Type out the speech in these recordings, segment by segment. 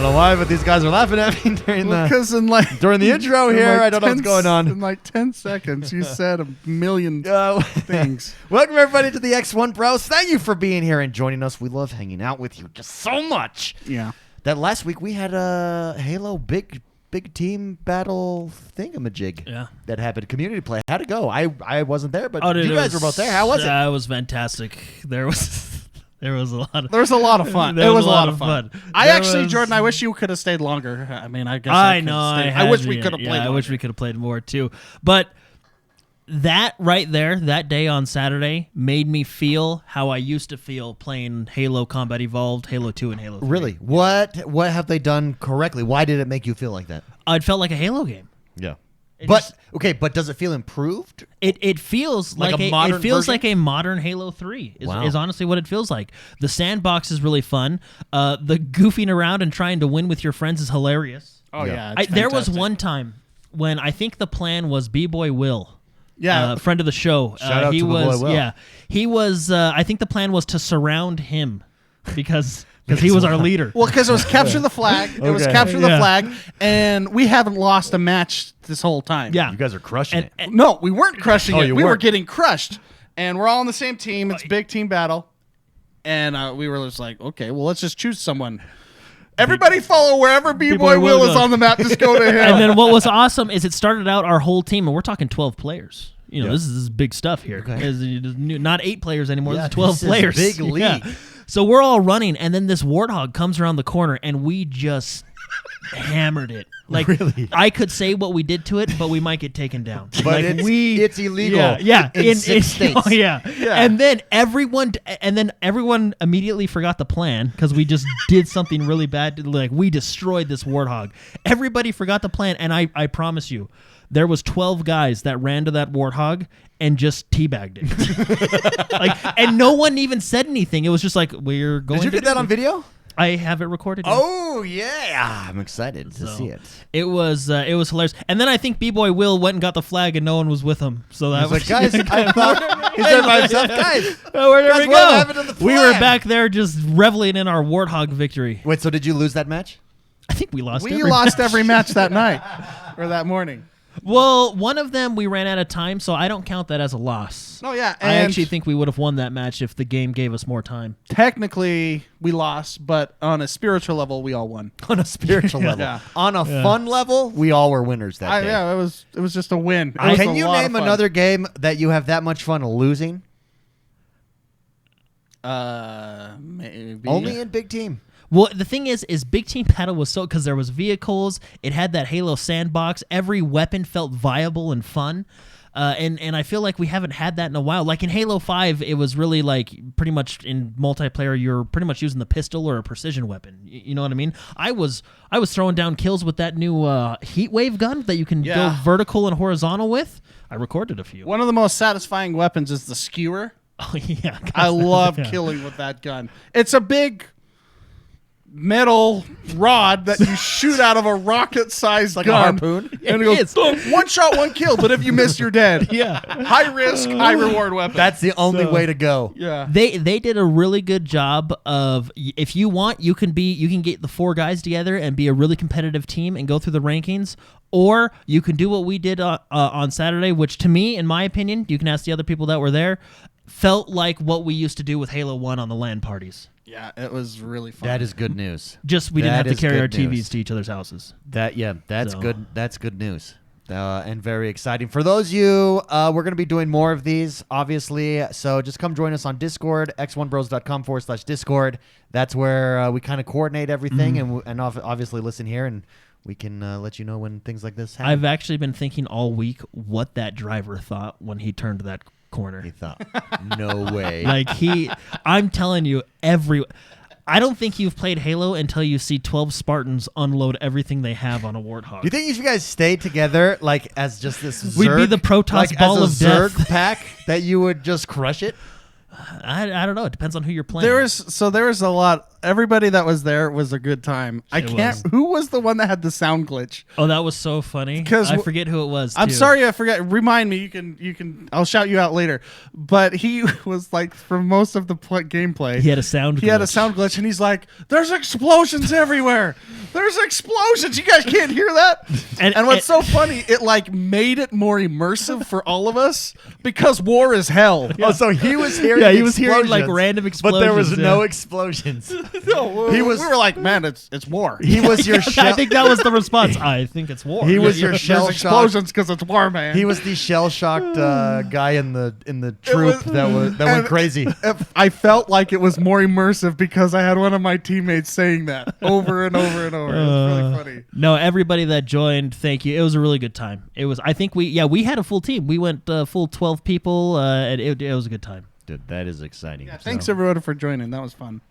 don't know why, but these guys are laughing at me during the intro here. I don't know what's going on. In like 10 seconds, you said a million things. Welcome, everybody, to the XoneBros. Thank you for being here and joining us. We love hanging out with you just so much. Yeah. That last week, we had a Halo big team battle thingamajig that happened. Community play. How'd it go? I wasn't there, but you guys were both there. How was it? It was fantastic. There was a lot of fun. It was a lot of fun. Jordan, I wish you could have stayed longer. I mean, I guess I wish we could have played longer. I wish we could have played more too. But that right there, that day on Saturday, made me feel how I used to feel playing Halo Combat Evolved, Halo 2, and Halo 3. Really? What have they done correctly? Why did it make you feel like that? It felt like a Halo game. Yeah. But does it feel improved? It feels like a modern version? like a modern Halo 3 is honestly what it feels like. The sandbox is really fun. The goofing around and trying to win with your friends is hilarious. Oh yeah. There was one time when I think the plan was B-Boy Will. Yeah, friend of the show. Shout out to the boy Will. Yeah, he was. I think the plan was to surround him because he was our leader. Well, because it was capture the flag. It was capture the flag, and we haven't lost a match this whole time. Yeah, you guys are crushing it. No, we weren't crushing it. We were getting crushed, and we're all on the same team. It's big team battle, and we were just like, okay, well, let's just choose someone. Everybody follow wherever B-Boy Will is on the map. Just go to him. And then what was awesome is it started out our whole team, and we're talking 12 players. You know, this is big stuff here. Okay. Not 8 players anymore. This is 12 players. Big league. Yeah. So we're all running, and then this warthog comes around the corner, and we just hammered it. Like, really? I could say what we did to it, but we might get taken down. But it's illegal. Yeah. In 6 states. Oh, yeah. And then everyone immediately forgot the plan because we just did something really bad. Like, we destroyed this warthog. Everybody forgot the plan, and I promise you, there was 12 guys that ran to that warthog and just teabagged it. And no one even said anything. It was just like, we're going to Did you get that on video? I have it recorded. Oh, yeah. I'm excited to see it. It was hilarious. And then I think B-Boy Will went and got the flag and no one was with him. So that was like, guys, I thought he's there by himself. Guys, where we go? We were back there just reveling in our warthog victory. Wait, so did you lose that match? I think we lost every match that night or that morning. Well, one of them we ran out of time, so I don't count that as a loss. Oh, yeah. I actually think we would have won that match if the game gave us more time. Technically, we lost, but on a spiritual level, we all won. On a spiritual level. Yeah. On a fun level, we all were winners that day. Yeah, it was just a win. Can you name another game that you have that much fun losing? Maybe. Only in big team. Well, the thing is Big Team Battle was so because there was vehicles, it had that Halo sandbox, every weapon felt viable and fun, and I feel like we haven't had that in a while. Like in Halo 5, it was really like pretty much in multiplayer, you're pretty much using the pistol or a precision weapon. You know what I mean? I was throwing down kills with that new heat wave gun that you can go vertical and horizontal with. I recorded a few. One of the most satisfying weapons is the skewer. Oh yeah, I love killing with that gun. It's a big metal rod that you shoot out of a rocket-sized like gun. A harpoon. And it goes, boom, 1 shot, 1 kill, but if you miss, you're dead. Yeah. High risk, high reward weapon. That's the only way to go. Yeah. They did a really good job of, if you want, you can get the 4 guys together and be a really competitive team and go through the rankings, or you can do what we did on Saturday, which to me, in my opinion, you can ask the other people that were there, felt like what we used to do with Halo 1 on the LAN parties. Yeah, it was really fun. That is good news. Just we didn't have to carry our TVs to each other's houses. That's good. That's good news. And very exciting. For those of you, we're going to be doing more of these, obviously. So just come join us on Discord, xonebros.com/Discord. That's where we kind of coordinate everything and obviously listen here, and we can let you know when things like this happen. I've actually been thinking all week what that driver thought when he turned that corner. He thought, no way. Like I'm telling you, I don't think you've played Halo until you see 12 Spartans unload everything they have on a warthog. Do you think you guys stay together like as just this Zerg? We'd be the Protoss like ball as of a death. Zerg pack that you would just crush it? I don't know. It depends on who you're playing. There is a lot. everybody that was there was a good time. I It can't. was. Who was the one that had the sound glitch? Oh, that was so funny. 'Cause I forget who it was. I'm too. sorry, I forgot. Remind me. You can. I'll shout you out later. But he was like, for most of the gameplay, He had a sound. He had a glitch. sound glitch, and he's like, "There's explosions everywhere. There's explosions. You guys can't hear that." And what's so funny, it like made it more immersive for all of us because war is hell. Oh, so he was hearing Yeah, he was hearing like explosions, random explosions. but there was yeah. no explosions. No, He was- We were like, "Man, it's war." He was your I shell. think that was the response. I think it's war. He was your There's shell shocked. explosions because it's war, man. He was the shell shocked guy in the troop was- that went and- crazy. I felt like it was more immersive because I had one of my teammates saying that over and over and over. It was really funny. No, everybody that joined, thank you. It was a really good time. It was. I think we had a full team. We went full 12 people, and it was a good time. Dude, that is exciting. Yeah, thanks everyone for joining. That was fun.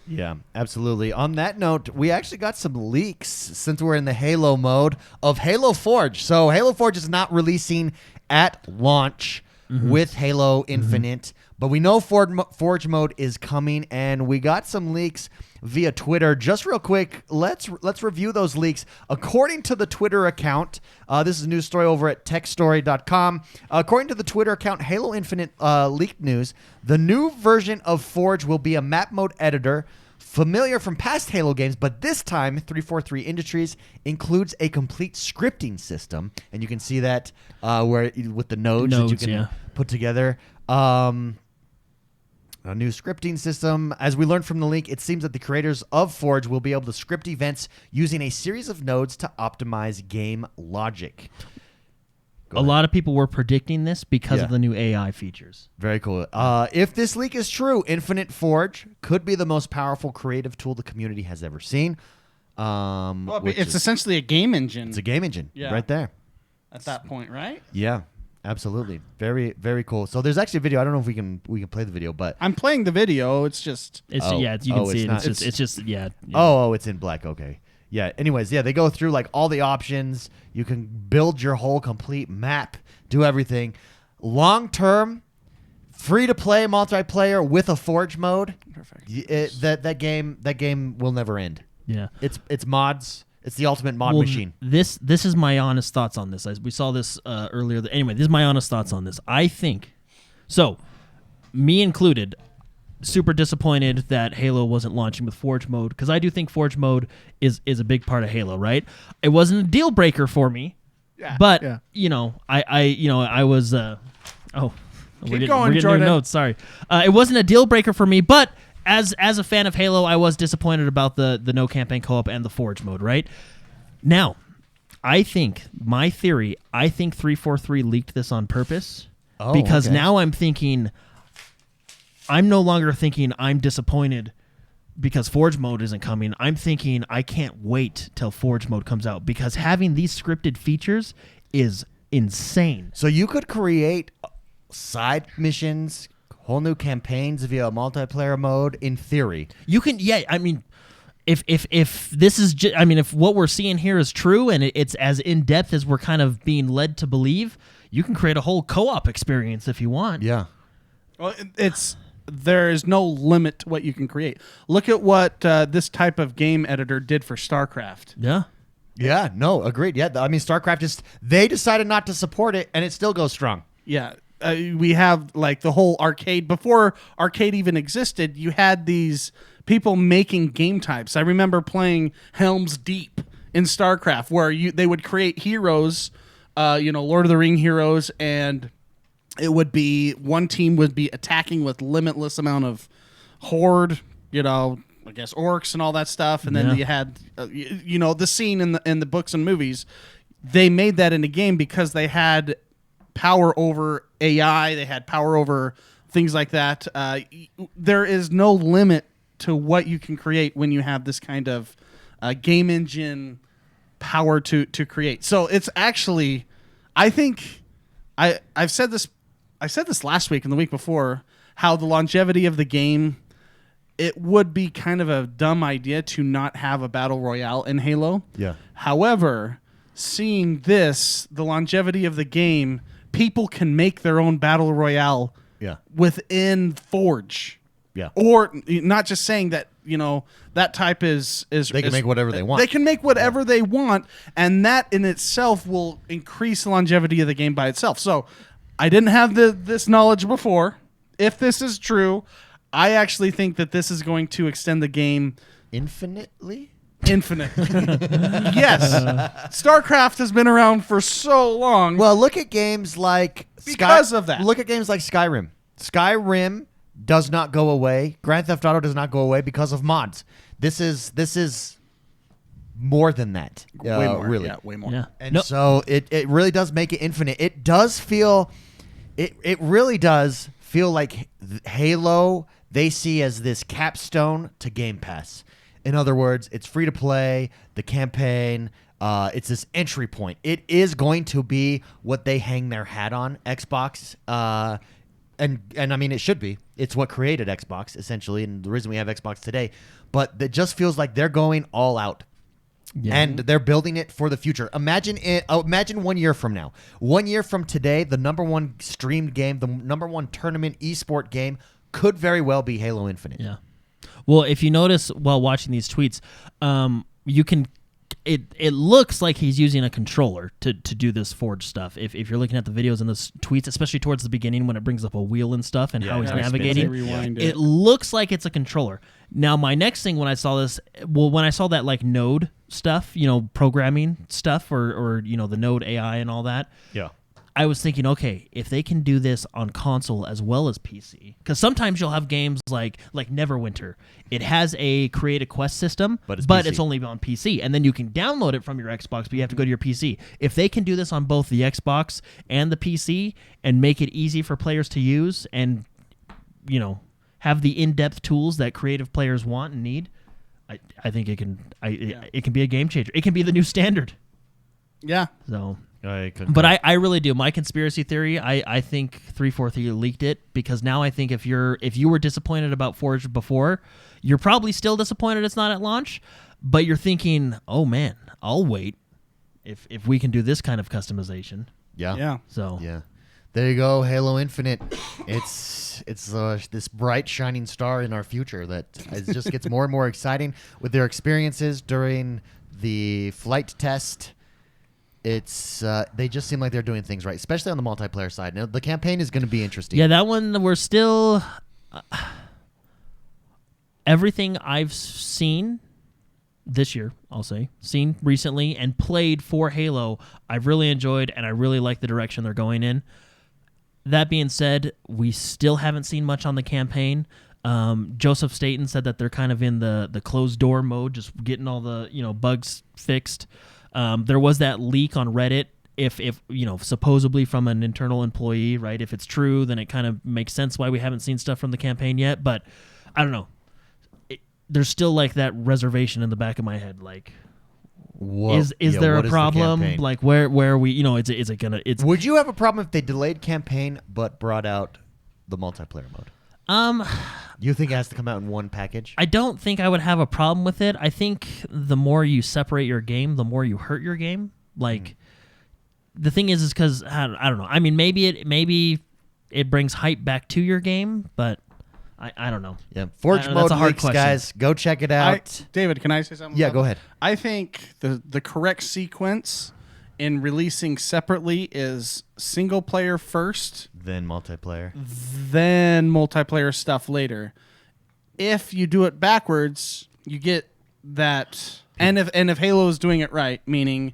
Yeah, absolutely. On that note, we actually got some leaks since we're in the Halo mode of Halo Forge. So Halo Forge is not releasing at launch with Halo Infinite, but we know Forge mode is coming, and we got some leaks via Twitter. Just real quick, let's review those leaks. According to the Twitter account, this is a news story over at techstory.com. According to the Twitter account, Halo Infinite leaked news, the new version of Forge will be a map mode editor familiar from past Halo games, but this time 343 Industries includes a complete scripting system, and you can see that where with the nodes that you can put together. A new scripting system. As we learned from the leak, it seems that the creators of Forge will be able to script events using a series of nodes to optimize game logic. A lot of people were predicting this because of the new AI features. Very cool. If this leak is true, Infinite Forge could be the most powerful creative tool the community has ever seen. Well, it's essentially a game engine. It's a game engine right there. At that point, right? Yeah, absolutely. Very, very cool. So there's actually a video. I don't know if we can play the video, but I'm playing the video. It's just It's Oh. you can Oh, see it's it. not- It's just yeah. oh, it's in black. Okay. Yeah. Anyways, yeah, they go through like all the options. You can build your whole complete map, do everything. Long term, free to play multiplayer with a Forge mode. perfect. That game will never end. Yeah. It's mods. It's the ultimate mod Well, machine. This is my honest thoughts on this. We saw this earlier. Anyway, this is my honest thoughts on this. I think so. Me included. Super disappointed that Halo wasn't launching with Forge mode because I do think Forge mode is a big part of Halo. Right? It wasn't a deal breaker for me, but I was. We're getting going, new Jordan. notes. Sorry, it wasn't a deal breaker for me, but. As a fan of Halo, I was disappointed about the no campaign co-op and the Forge mode, right? Now, I think 343 leaked this on purpose because now I'm no longer thinking I'm disappointed because Forge mode isn't coming. I'm thinking I can't wait till Forge mode comes out because having these scripted features is insane. So you could create side missions, whole new campaigns via multiplayer mode in theory. You can, I mean, if this is, if what we're seeing here is true and it's as in depth as we're kind of being led to believe, you can create a whole co-op experience if you want. Yeah. Well, there is no limit to what you can create. Look at what this type of game editor did for StarCraft. Yeah. Yeah, no, agreed. Yeah, I mean, StarCraft they decided not to support it, and it still goes strong. Yeah. We have like the whole arcade. Before arcade even existed, you had these people making game types. I remember playing Helm's Deep in StarCraft where they would create heroes, Lord of the Ring heroes, and it would be one team would be attacking with limitless amount of horde, I guess orcs and all that stuff, and then you had the scene in the books and movies. They made that in a game because they had power over AI, they had power over things like that. There is no limit to what you can create when you have this kind of game engine power to create. So it's actually, I think, I've said this. I said this last week and the week before. How the longevity of the game, it would be kind of a dumb idea to not have a battle royale in Halo. Yeah. However, seeing this, the longevity of the game, people can make their own battle royale Yeah. within Forge. Yeah. Or not just saying that that type is They can make whatever they want. They can make whatever they want, and that in itself will increase the longevity of the game by itself. So I didn't have this knowledge before. If this is true, I actually think that this is going to extend the game infinitely. Yes. StarCraft has been around for so long. Well, look at games like of that. Look at games like Skyrim. Skyrim does not go away. Grand Theft Auto does not go away because of mods. This is more than that. Way more. Really. Yeah, way more. Yeah. And so it really does make it infinite. It does feel it really does feel like Halo they see as this capstone to Game Pass. In other words, it's free to play, the campaign, it's this entry point. It is going to be what they hang their hat on, Xbox. And I mean, it should be. It's what created Xbox, essentially, and the reason we have Xbox today. But it just feels like they're going all out. Yeah. And they're building it for the future. Imagine 1 year from now. 1 year from today, the number one streamed game, the number one tournament esport game could very well be Halo Infinite. Yeah. Well, if you notice while watching these tweets, you can. It looks like he's using a controller to do this Forge stuff. If you're looking at the videos and the tweets, especially towards the beginning when it brings up a wheel and stuff and how he's navigating, it looks like it's a controller. Now, my next thing when I saw this, when I saw that like Node stuff, programming stuff or the Node AI and all that, yeah. I was thinking, okay, if they can do this on console as well as PC, because sometimes you'll have games like Neverwinter. It has a create a quest system, but it's only on PC, and then you can download it from your Xbox, but you have to go to your PC. If they can do this on both the Xbox and the PC and make it easy for players to use, and have the in-depth tools that creative players want and need, I think it can. It can be a game changer. It can be the new standard. Yeah. So. But I really do. My conspiracy theory, I think 343 leaked it because now I think if you were disappointed about Forge before, you're probably still disappointed it's not at launch, but you're thinking, oh man, I'll wait if we can do this kind of customization. Yeah. Yeah. So yeah. There you go, Halo Infinite. It's this bright shining star in our future that just gets more and more exciting with their experiences during the flight test. It's they just seem like they're doing things right, especially on the multiplayer side. Now, the campaign is going to be interesting. Yeah, that one we're still everything I've seen this year, I'll say, seen recently and played for Halo, I've really enjoyed and I really like the direction they're going in. That being said, we still haven't seen much on the campaign. Joseph Staten said that they're kind of in the closed door mode, just getting all the bugs fixed. There was that leak on Reddit. If supposedly from an internal employee, right? If it's true, then it kind of makes sense why we haven't seen stuff from the campaign yet. But I don't know. There's still like that reservation in the back of my head. Like, is there a problem? Like, where are we? Is it gonna? Would you have a problem if they delayed campaign but brought out the multiplayer mode? You think it has to come out in one package? I don't think I would have a problem with it. I think the more you separate your game, the more you hurt your game. Like, the thing is because I don't know. I mean, maybe it brings hype back to your game, but I don't know. Yeah, Forge mode leaks, guys. Go check it out. David, can I say something? Yeah, go ahead. I think the correct sequence in releasing separately is single player first, then multiplayer, then multiplayer stuff later. If you do it backwards, you get that. And if Halo is doing it right, meaning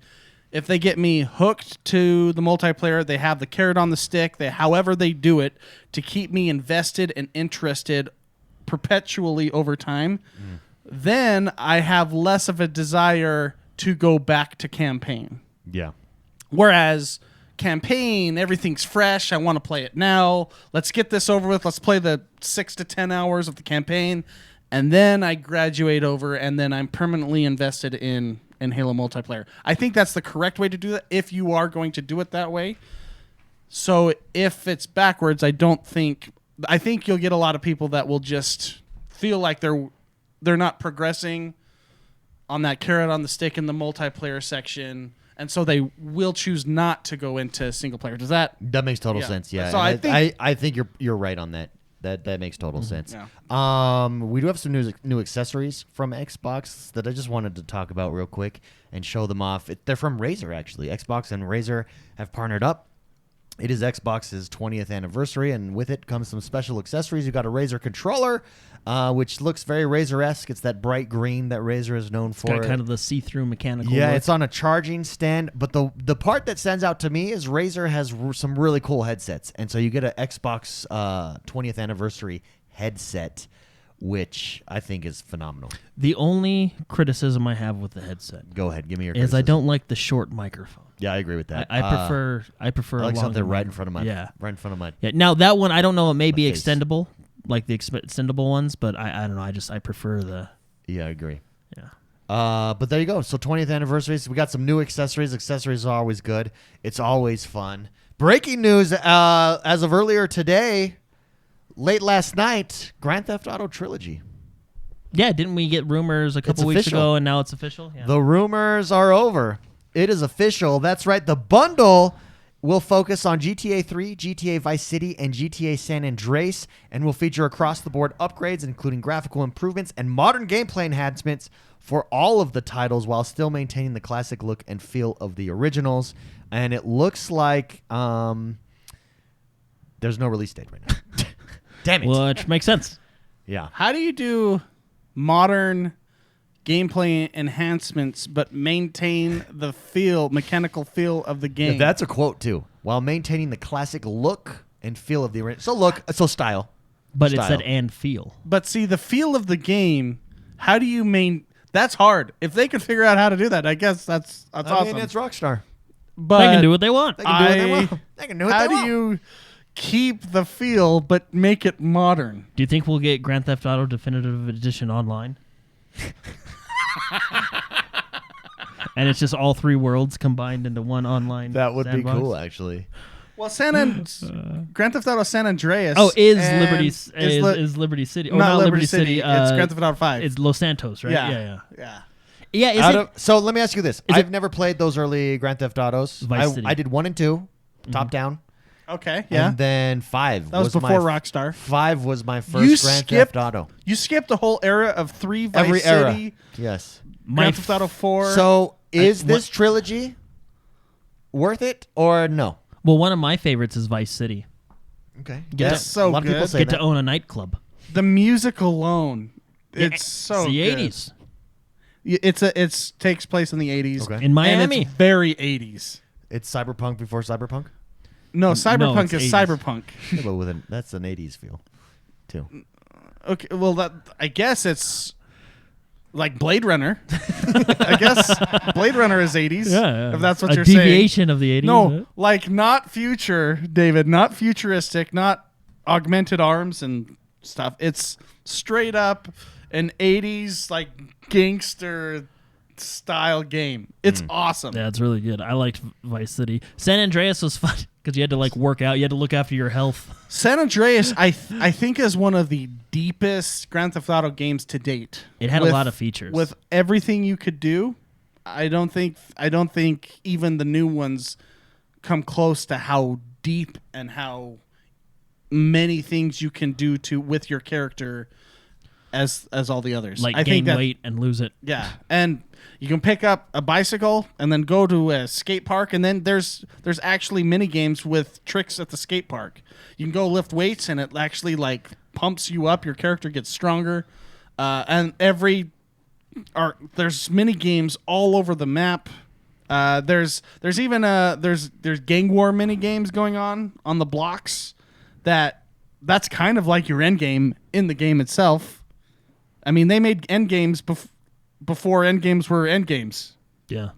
if they get me hooked to the multiplayer, they have the carrot on the stick, however they do it to keep me invested and interested perpetually over time, then I have less of a desire to go back to campaign. Yeah. Whereas campaign, everything's fresh. I want to play it now. Let's get this over with. Let's play the 6 to 10 hours of the campaign. And then I graduate over, and then I'm permanently invested in Halo multiplayer. I think that's the correct way to do that if you are going to do it that way. So if it's backwards, I think you'll get a lot of people that will just feel like they're not progressing on that carrot on the stick in the multiplayer section, and so they will choose not to go into single player. Does that makes total sense? Yeah. So I think you're right on that. That makes total sense. Yeah. We do have some new accessories from Xbox that I just wanted to talk about real quick and show them off. They're from Razer, actually. Xbox and Razer have partnered up. It is Xbox's 20th anniversary, and with it comes some special accessories. You've got a Razer controller, which looks very Razer-esque. It's that bright green that Razer is known for. Got kind of the see-through mechanical Yeah, look. it's on a charging stand. But the part that stands out to me is Razer has some really cool headsets. And so you get an Xbox 20th anniversary headset, which I think is phenomenal. The only criticism I have with the headset Go ahead, give me your is I criticism. don't like the short microphone. Yeah, I agree with that. I prefer I like a something longer right in microphone. front of my right in front of my. Yeah. Now that one, I don't know. It may be face. extendable, like the extendable ones, but I don't know. I prefer the. Yeah, I agree. Yeah. But there you go. So 20th anniversaries. We got some new accessories. Accessories are always good. It's always fun. Breaking news: as of earlier today, late last night, Grand Theft Auto Trilogy. Yeah, didn't we get rumors a couple weeks official. ago, and now it's official? Yeah. The rumors are over. It is official. That's right. The bundle will focus on GTA 3, GTA Vice City, and GTA San Andreas, and will feature across-the-board upgrades, including graphical improvements and modern gameplay enhancements for all of the titles, while still maintaining the classic look and feel of the originals. And it looks like there's no release date right now. Damn it. Which makes sense. Yeah. How do you do modern gameplay enhancements but maintain the mechanical feel of the game? Yeah, that's a quote, too. While maintaining the classic look and feel of the original. So style. But Style. it said and feel. But see, the feel of the game, how do you that's hard. If they could figure out how to do that, I guess that's awesome. I mean, it's Rockstar. But They can do what they want. They can do what they want. They can do what how they do want. you keep the feel but make it modern? Do you think we'll get Grand Theft Auto Definitive Edition online? And it's just all three worlds combined into one online. That would sandbox? be cool, actually. Well, Grand Theft Auto San Andreas. Oh, is and Liberty is Liberty City? Or not Liberty City. It's Grand Theft Auto 5. It's Los Santos, right? Yeah. Yeah. So let me ask you this: Is I've it- never played those early Grand Theft Autos. Vice City. I did 1 and 2, top down, Okay. Yeah. and then 5. That was before my, Rockstar. 5 was my first Grand Theft Auto. You skipped the whole era of 3 Vice Every City, era, yes. Grand Theft Auto 4. So is what- this trilogy worth it or no? Well, one of my favorites is Vice City. Okay, Get That's so a lot of people good. say Get that. to own a nightclub. the music alone, it's so the good. 80s It takes place in the 80s. Okay. in Miami. And it's very 80s. It's cyberpunk before cyberpunk. No, Cyberpunk it's is 80s. Cyberpunk. Yeah, but that's an 80s feel, too. Okay, well, I guess it's like Blade Runner. I guess Blade Runner is 80s. Yeah, If that's what a you're saying. deviation of the 80s. No, right? like not future, David, not futuristic, not augmented arms and stuff. It's straight up an 80s like gangster style game. It's awesome. Yeah, it's really good. I liked Vice City. San Andreas was fun because you had to like work out. You had to look after your health. San Andreas, I think, is one of the deepest Grand Theft Auto games to date. It had a lot of features. With everything you could do. I don't think even the new ones come close to how deep and how many things you can do with your character as all the others. like I gain think that, weight and lose it. Yeah, and you can pick up a bicycle and then go to a skate park, and then there's actually mini games with tricks at the skate park. You can go lift weights, and it actually like pumps you up. Your character gets stronger, and there's mini games all over the map. There's even there's gang war mini games going on the blocks. That's kind of like your end game in the game itself. I mean, they made end games before end games were end games. Yeah.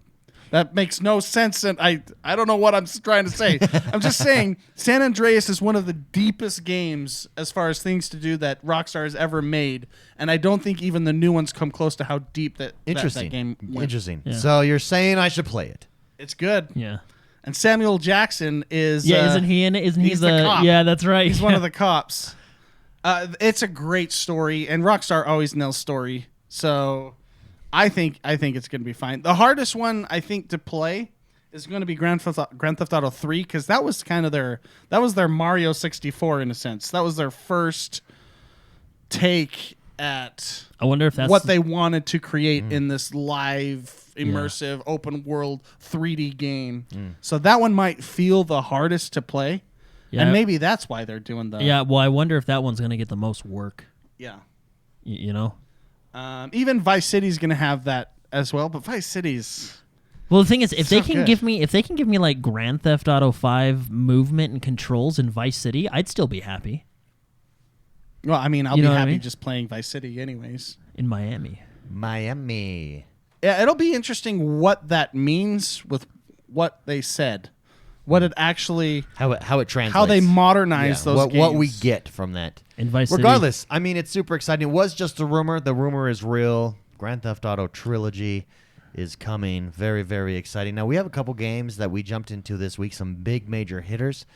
That makes no sense, and I don't know what I'm trying to say. I'm just saying San Andreas is one of the deepest games as far as things to do that Rockstar has ever made, and I don't think even the new ones come close to how deep that game went. Interesting. Yeah. So you're saying I should play it? It's good. Yeah. And Samuel Jackson is... Yeah, isn't he in it? Isn't he he's the cop. Yeah, that's right. He's one of the cops. It's a great story, and Rockstar always nails story. So I think it's going to be fine. The hardest one, I think, to play is going to be Grand Theft Auto 3, because that was kind of their Mario 64 in a sense. That was their first take at I wonder if that's what they wanted to create in this live, immersive, open world 3D game. So that one might feel the hardest to play, and maybe that's why they're doing the Well, I wonder if that one's going to get the most work. yeah. You know. Even Vice City's going to have that as well, but Vice City's. Well, the thing is, if So they can good. give me like Grand Theft Auto 5 movement and controls in Vice City, I'd still be happy. Well, I mean, I'll You be know what I happy mean? just playing Vice City anyways. In Miami. Miami. Yeah, it'll be interesting what that means with what they said. What it actually... How it translates. How they modernize those games. What we get from that. In Vice City. Regardless, I mean, it's super exciting. It was just a rumor. The rumor is real. Grand Theft Auto Trilogy is coming. Very, very exciting. Now, we have a couple games that we jumped into this week, some big major hitters.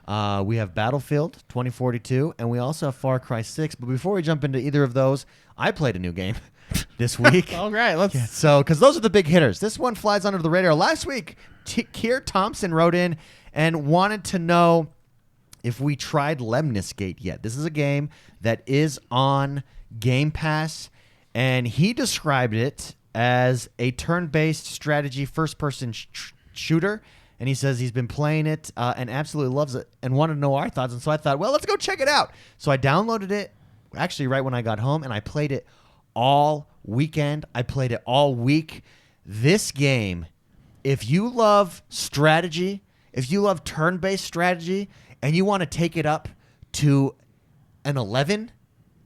We have Battlefield 2042, and we also have Far Cry 6. But before we jump into either of those, I played a new game this week. All right, let's... So, because those are the big hitters. This one flies under the radar. Last week, Keir Thompson wrote in and wanted to know if we tried Lemniscate yet. This is a game that is on Game Pass, and he described it as a turn-based strategy first-person shooter. And he says he's been playing it and absolutely loves it and wanted to know our thoughts. And so I thought, well, let's go check it out. So I downloaded it actually right when I got home, and I played it all weekend. I played it all week. This game, if you love strategy, if you love turn-based strategy, and you want to take it up to an 11,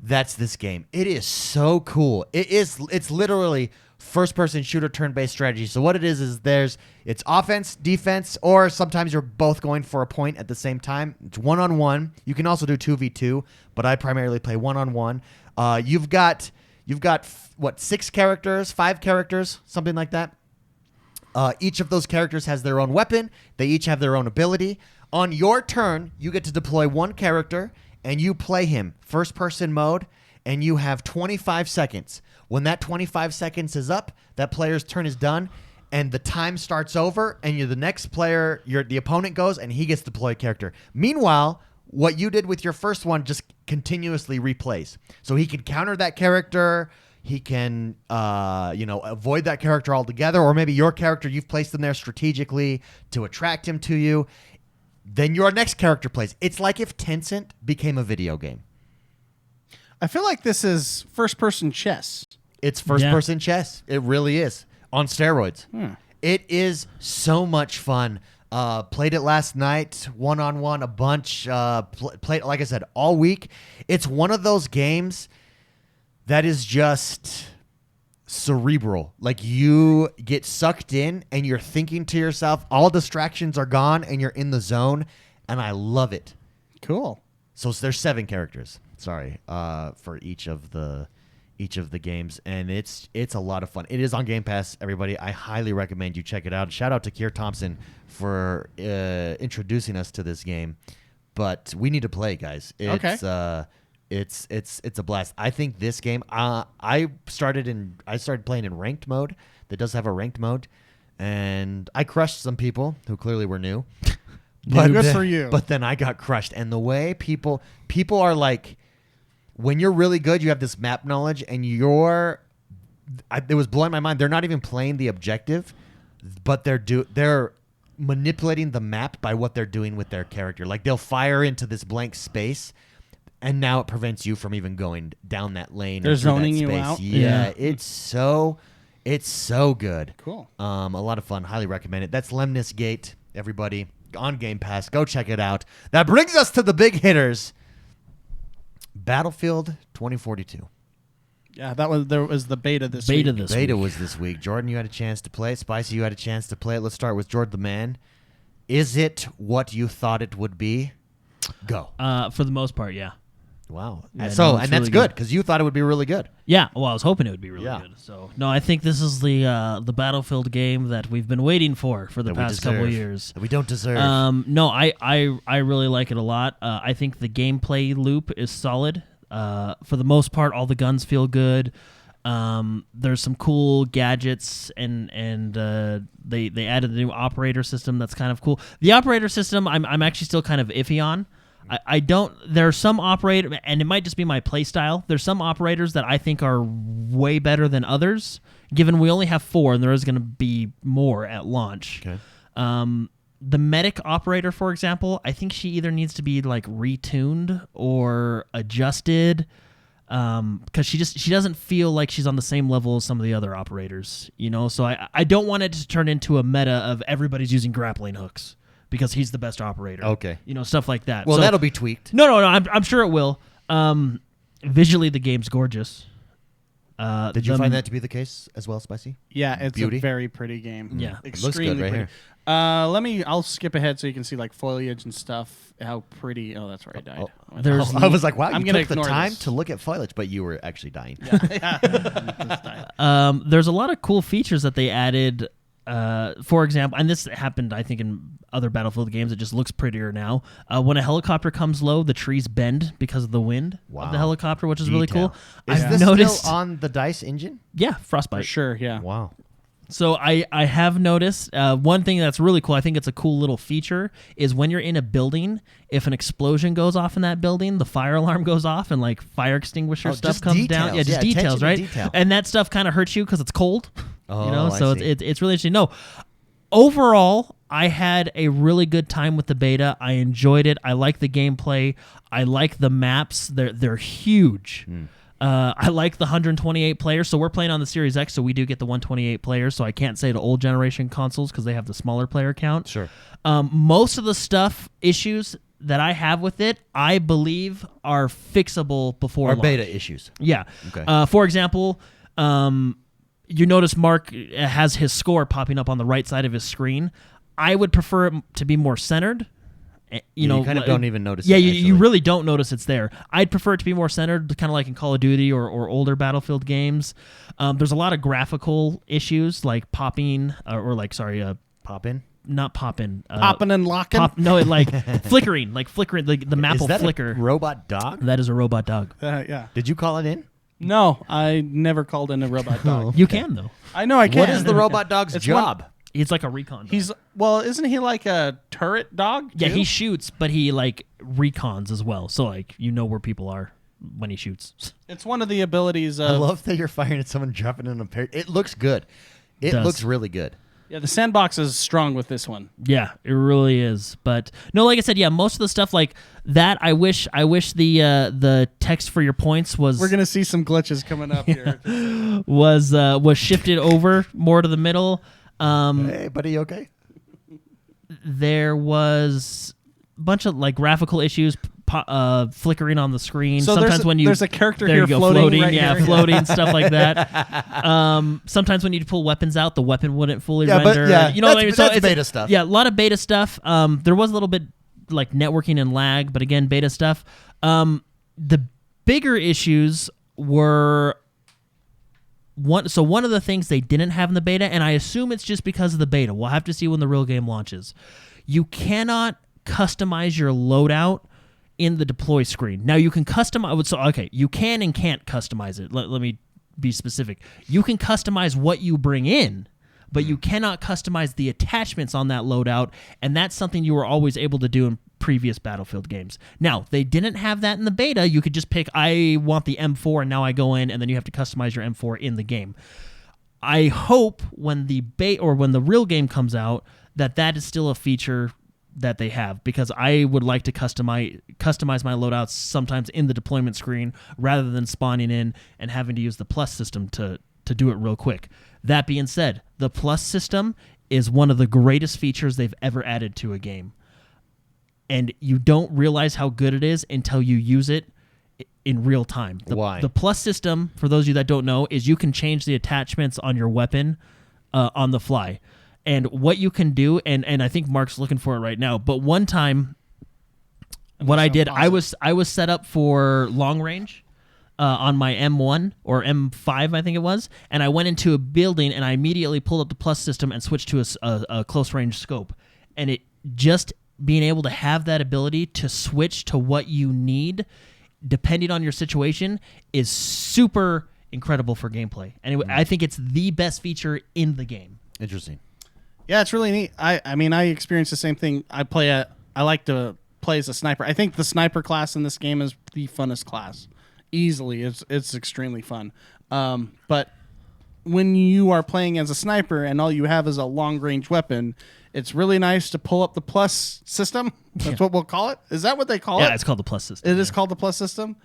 that's this game. It is so cool. It's literally first-person shooter turn-based strategy. So what it is it's offense, defense, or sometimes you're both going for a point at the same time. It's one-on-one. You can also do 2v2, but I primarily play one-on-one. You've got 6 characters, 5 characters, something like that. Each of those characters has their own weapon. They each have their own ability. On your turn, you get to deploy one character, and you play him first-person mode, and you have 25 seconds. When that 25 seconds is up, that player's turn is done, and the time starts over, and you're the next player, the opponent goes, and he gets to deploy a character. Meanwhile, what you did with your first one just continuously replays. So he can counter that character. He can, avoid that character altogether, or maybe your character, you've placed him there strategically to attract him to you. Then your next character plays. It's like if Tencent became a video game. I feel like this is first-person chess. It's first-person chess. It really is. On steroids. It is so much fun. Played it last night, one-on-one, a bunch. Played, like I said, all week. It's one of those games that is just cerebral. Like, you get sucked in and you're thinking to yourself, all distractions are gone and you're in the zone, and I love it. Cool. So there's 7 characters. Sorry, for each of the games, and it's a lot of fun. It is on Game Pass, everybody. I highly recommend you check it out. Shout out to Keir Thompson for introducing us to this game. But we need to play, guys. It's a blast. I think this game. I started playing in ranked mode. That does have a ranked mode, and I crushed some people who clearly were new. But good for you. But then I got crushed, and the way people are like, when you're really good, you have this map knowledge, and it was blowing my mind. They're not even playing the objective, but they're manipulating the map by what they're doing with their character. Like, they'll fire into this blank space, and now it prevents you from even going down that lane. They're or through zoning that you space. out? Yeah, it's so good. Cool. A lot of fun. Highly recommend it. That's Lemniscate, everybody, on Game Pass. Go check it out. That brings us to the big hitters. Battlefield 2042. Yeah, there was the beta this Beta week. this Beta week. was this week. Jordan, you had a chance to play it. Spicy, you had a chance to play it. Let's start with Jordan the man. Is it what you thought it would be? Go. For the most part, yeah. Wow. Yeah, So, no, it's and that's really good good. because you thought it would be really good. Yeah, well, I was hoping it would be really Yeah. good. So, no, I think this is the Battlefield game that we've been waiting for the That we past couple deserve. years. That we don't deserve. No, I really like it a lot. I think the gameplay loop is solid. For the most part, all the guns feel good. There's some cool gadgets, and they added the new operator system that's kind of cool. The operator system, I'm actually still kind of iffy on. I don't. There are some operator, and it might just be my play style. There's some operators that I think are way better than others. Given we only have 4, and there is going to be more at launch. Okay. The medic operator, for example, I think she either needs to be like retuned or adjusted, because she doesn't feel like she's on the same level as some of the other operators. So I don't want it to turn into a meta of everybody's using grappling hooks because he's the best operator. Okay. Stuff like that. Well, So- that'll be tweaked. No. I'm sure it will. Visually, the game's gorgeous. Did you find that to be the case as well, Spicy? Yeah, it's Beauty? a very pretty game. Yeah. It looks good Extremely right pretty. I'll skip ahead so you can see like foliage and stuff. How pretty. Oh, that's where I died. There's- I was like, wow, I'm you gonna took the ignore time this. to look at foliage, but you were actually dying. There's a lot of cool features that they added. For example, and this happened, I think, in other Battlefield games. It just looks prettier now. When a helicopter comes low, the trees bend because of the wind of Wow. the helicopter, which is really Detail. cool. Is I've this noticed. still on the DICE engine? Yeah, Frostbite. For sure, yeah. Wow. So I have noticed one thing that's really cool. I think it's a cool little feature is when you're in a building, if an explosion goes off in that building, the fire alarm goes off and like fire extinguisher stuff just comes down. details. Yeah, just Yeah, details, attention to right? detail. And that stuff kind of hurts you because it's cold. Oh, I So see. it's really interesting. No, overall, I had a really good time with the beta. I enjoyed it. I like the gameplay. I like the maps. They're huge. I like the 128 players. So we're playing on the Series X, so we do get the 128 players. So I can't say to old generation consoles because they have the smaller player count. Sure. Most of the issues that I have with it, I believe, are fixable before Or launch. beta issues. Yeah. Okay. For example, you notice Mark has his score popping up on the right side of his screen. I would prefer it to be more centered. You kind of don't even notice Yeah, it, you actually. really don't notice it's there. I'd prefer it to be more centered, kind of like in Call of Duty or older Battlefield games. There's a lot of graphical issues like popping Pop in? not popping. Popping and locking. Flickering, the map Is will that flicker. a robot dog? That is a robot dog. Yeah. Did you call it in? No, I never called in a robot dog. You can though. I know I can. What is the robot dog's It's job? It's like a recon dog. Isn't he like a turret dog? Yeah, too? he shoots, but he like recons as well. So like where people are when he shoots. It's one of the abilities I of. love that you're firing at someone dropping in a pair. It looks good. It Does. looks really good. Yeah, the sandbox is strong with this one. Yeah, it really is. But no, like I said, yeah, most of the stuff like that, I wish the text for your points was We're gonna see some glitches coming up here. was shifted over more to the middle. Hey, buddy, okay? There was a bunch of like graphical issues flickering on the screen. So Sometimes there's a character there here you go, floating right yeah, here. floating, stuff like that. Sometimes when you pull weapons out, the weapon wouldn't fully Yeah, but render. yeah, you know what I mean? that's it's beta stuff. Yeah, a lot of beta stuff. There was a little bit like networking and lag, but again, beta stuff. The bigger issues were one of the things they didn't have in the beta, and I assume it's just because of the beta. We'll have to see when the real game launches. You cannot customize your loadout in the deploy screen. Now you can customize. So okay, you can and can't customize it. Let me be specific. You can customize what you bring in, but you cannot customize the attachments on that loadout, and that's something you were always able to do in previous Battlefield games. Now, they didn't have that in the beta. You could just pick, I want the M4, and now I go in, and then you have to customize your M4 in the game. I hope when the real game comes out that is still a feature that they have, because I would like to customize my loadouts sometimes in the deployment screen rather than spawning in and having to use the plus system to do it real quick. That being said, the plus system is one of the greatest features they've ever added to a game. And you don't realize how good it is until you use it in real time. Why? The plus system, for those of you that don't know, is you can change the attachments on your weapon on the fly. And what you can do, and I think Mark's looking for it right now, but one time, what I did, I was set up for long range on my M1 or M5, I think it was, and I went into a building and I immediately pulled up the plus system and switched to a close range scope. And it just being able to have that ability to switch to what you need, depending on your situation, is super incredible for gameplay. Anyway, I think it's the best feature in the game. Interesting. Yeah, it's really neat. I mean, I experienced the same thing. I like to play as a sniper. I think the sniper class in this game is the funnest class. Easily, it's extremely fun. But when you are playing as a sniper and all you have is a long range weapon, it's really nice to pull up the plus system. That's what we'll call it. Is that what they call it? Yeah, it's called the plus system. It is called the plus system.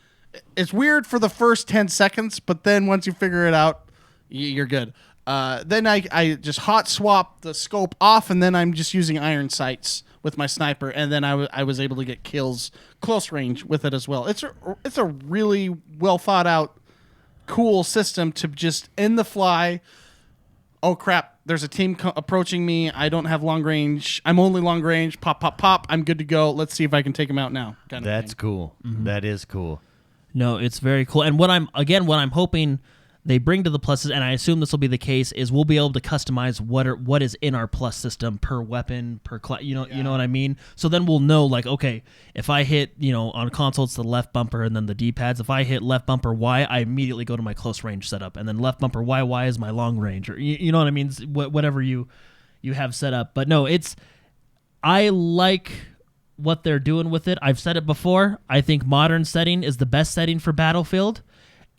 It's weird for the first 10 seconds, but then once you figure it out, you're good. Then I just hot swap the scope off, and then I'm just using iron sights with my sniper, and then I was able to get kills close range with it as well. It's a really well thought out, cool system to just in the fly. Oh crap! There's a team approaching me. I don't have long range. I'm only long range. Pop, pop, pop. I'm good to go. Let's see if I can take him out now. That's cool. That is cool. No, it's very cool. And what I'm hoping they bring to the pluses, and I assume this will be the case, is we'll be able to customize what is in our plus system per weapon, per class. You know what I mean? So then we'll know, like, okay, if I hit, on console it's the left bumper and then the D-pads. If I hit left bumper Y, I immediately go to my close range setup, and then left bumper Y is my long range, or you know what I mean? Whatever you have set up. But no, I like what they're doing with it. I've said it before. I think modern setting is the best setting for Battlefield.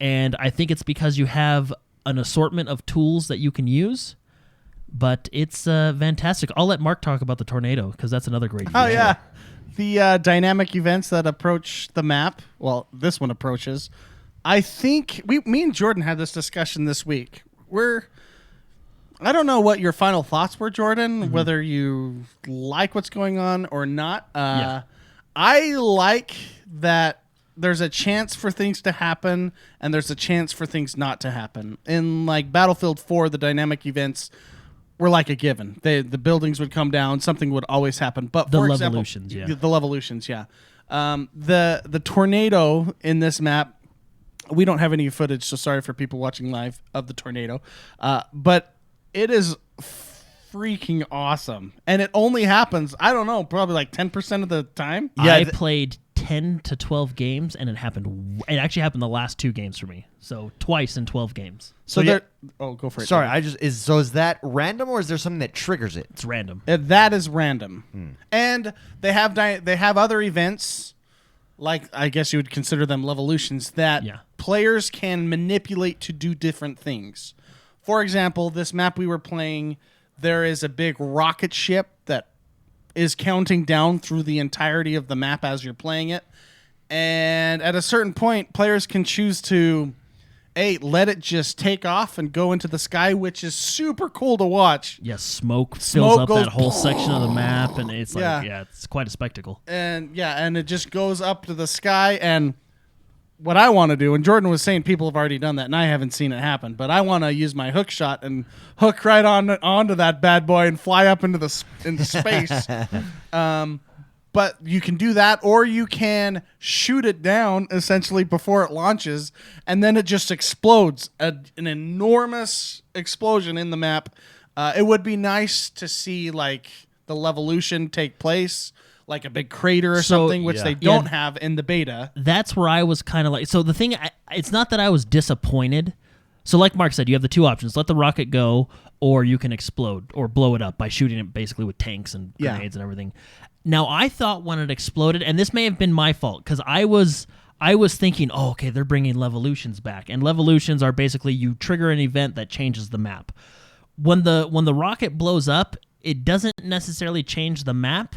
And I think it's because you have an assortment of tools that you can use, but it's fantastic. I'll let Mark talk about the tornado because that's another great feature. Oh, yeah. The dynamic events that approach the map, well, this one approaches. I think me and Jordan had this discussion this week. I don't know what your final thoughts were, Jordan, whether you like what's going on or not. I like that there's a chance for things to happen, and there's a chance for things not to happen. In like Battlefield 4, the dynamic events were like a given. The buildings would come down, something would always happen. But the for Levolutions, example, the Levolutions, yeah. The tornado in this map, we don't have any footage, so sorry for people watching live of the tornado. But it is freaking awesome, and it only happens, I don't know, probably like 10% of the time. Yeah, I played 10 to 12 games, and it actually happened the last 2 games for me, so twice in 12 games. So go for it. Sorry, is that random, or is there something that triggers it? It's random. That is random. And they have other events, like I guess you would consider them Levolutions, that players can manipulate to do different things. For example, this map we were playing, there is a big rocket ship that is counting down through the entirety of the map as you're playing it. And at a certain point, players can choose to, let it just take off and go into the sky, which is super cool to watch. Yeah, smoke fills up that whole section of the map, and it's like, it's quite a spectacle. And it just goes up to the sky. And what I want to do, and Jordan was saying people have already done that, and I haven't seen it happen, but I want to use my hook shot and hook right onto that bad boy and fly up into space. But you can do that, or you can shoot it down essentially before it launches, and then it just explodes, an enormous explosion in the map. It would be nice to see like the Levolution take place, like a big crater or something, which they don't have in the beta. That's where I was kind of like, so the thing, it's not that I was disappointed. So like Mark said, you have the 2 options: let the rocket go, or you can explode or blow it up by shooting it basically with tanks and grenades and everything. Now, I thought when it exploded, and this may have been my fault, because I was thinking, okay, they're bringing Levolutions back, and Levolutions are basically you trigger an event that changes the map. When the rocket blows up, it doesn't necessarily change the map.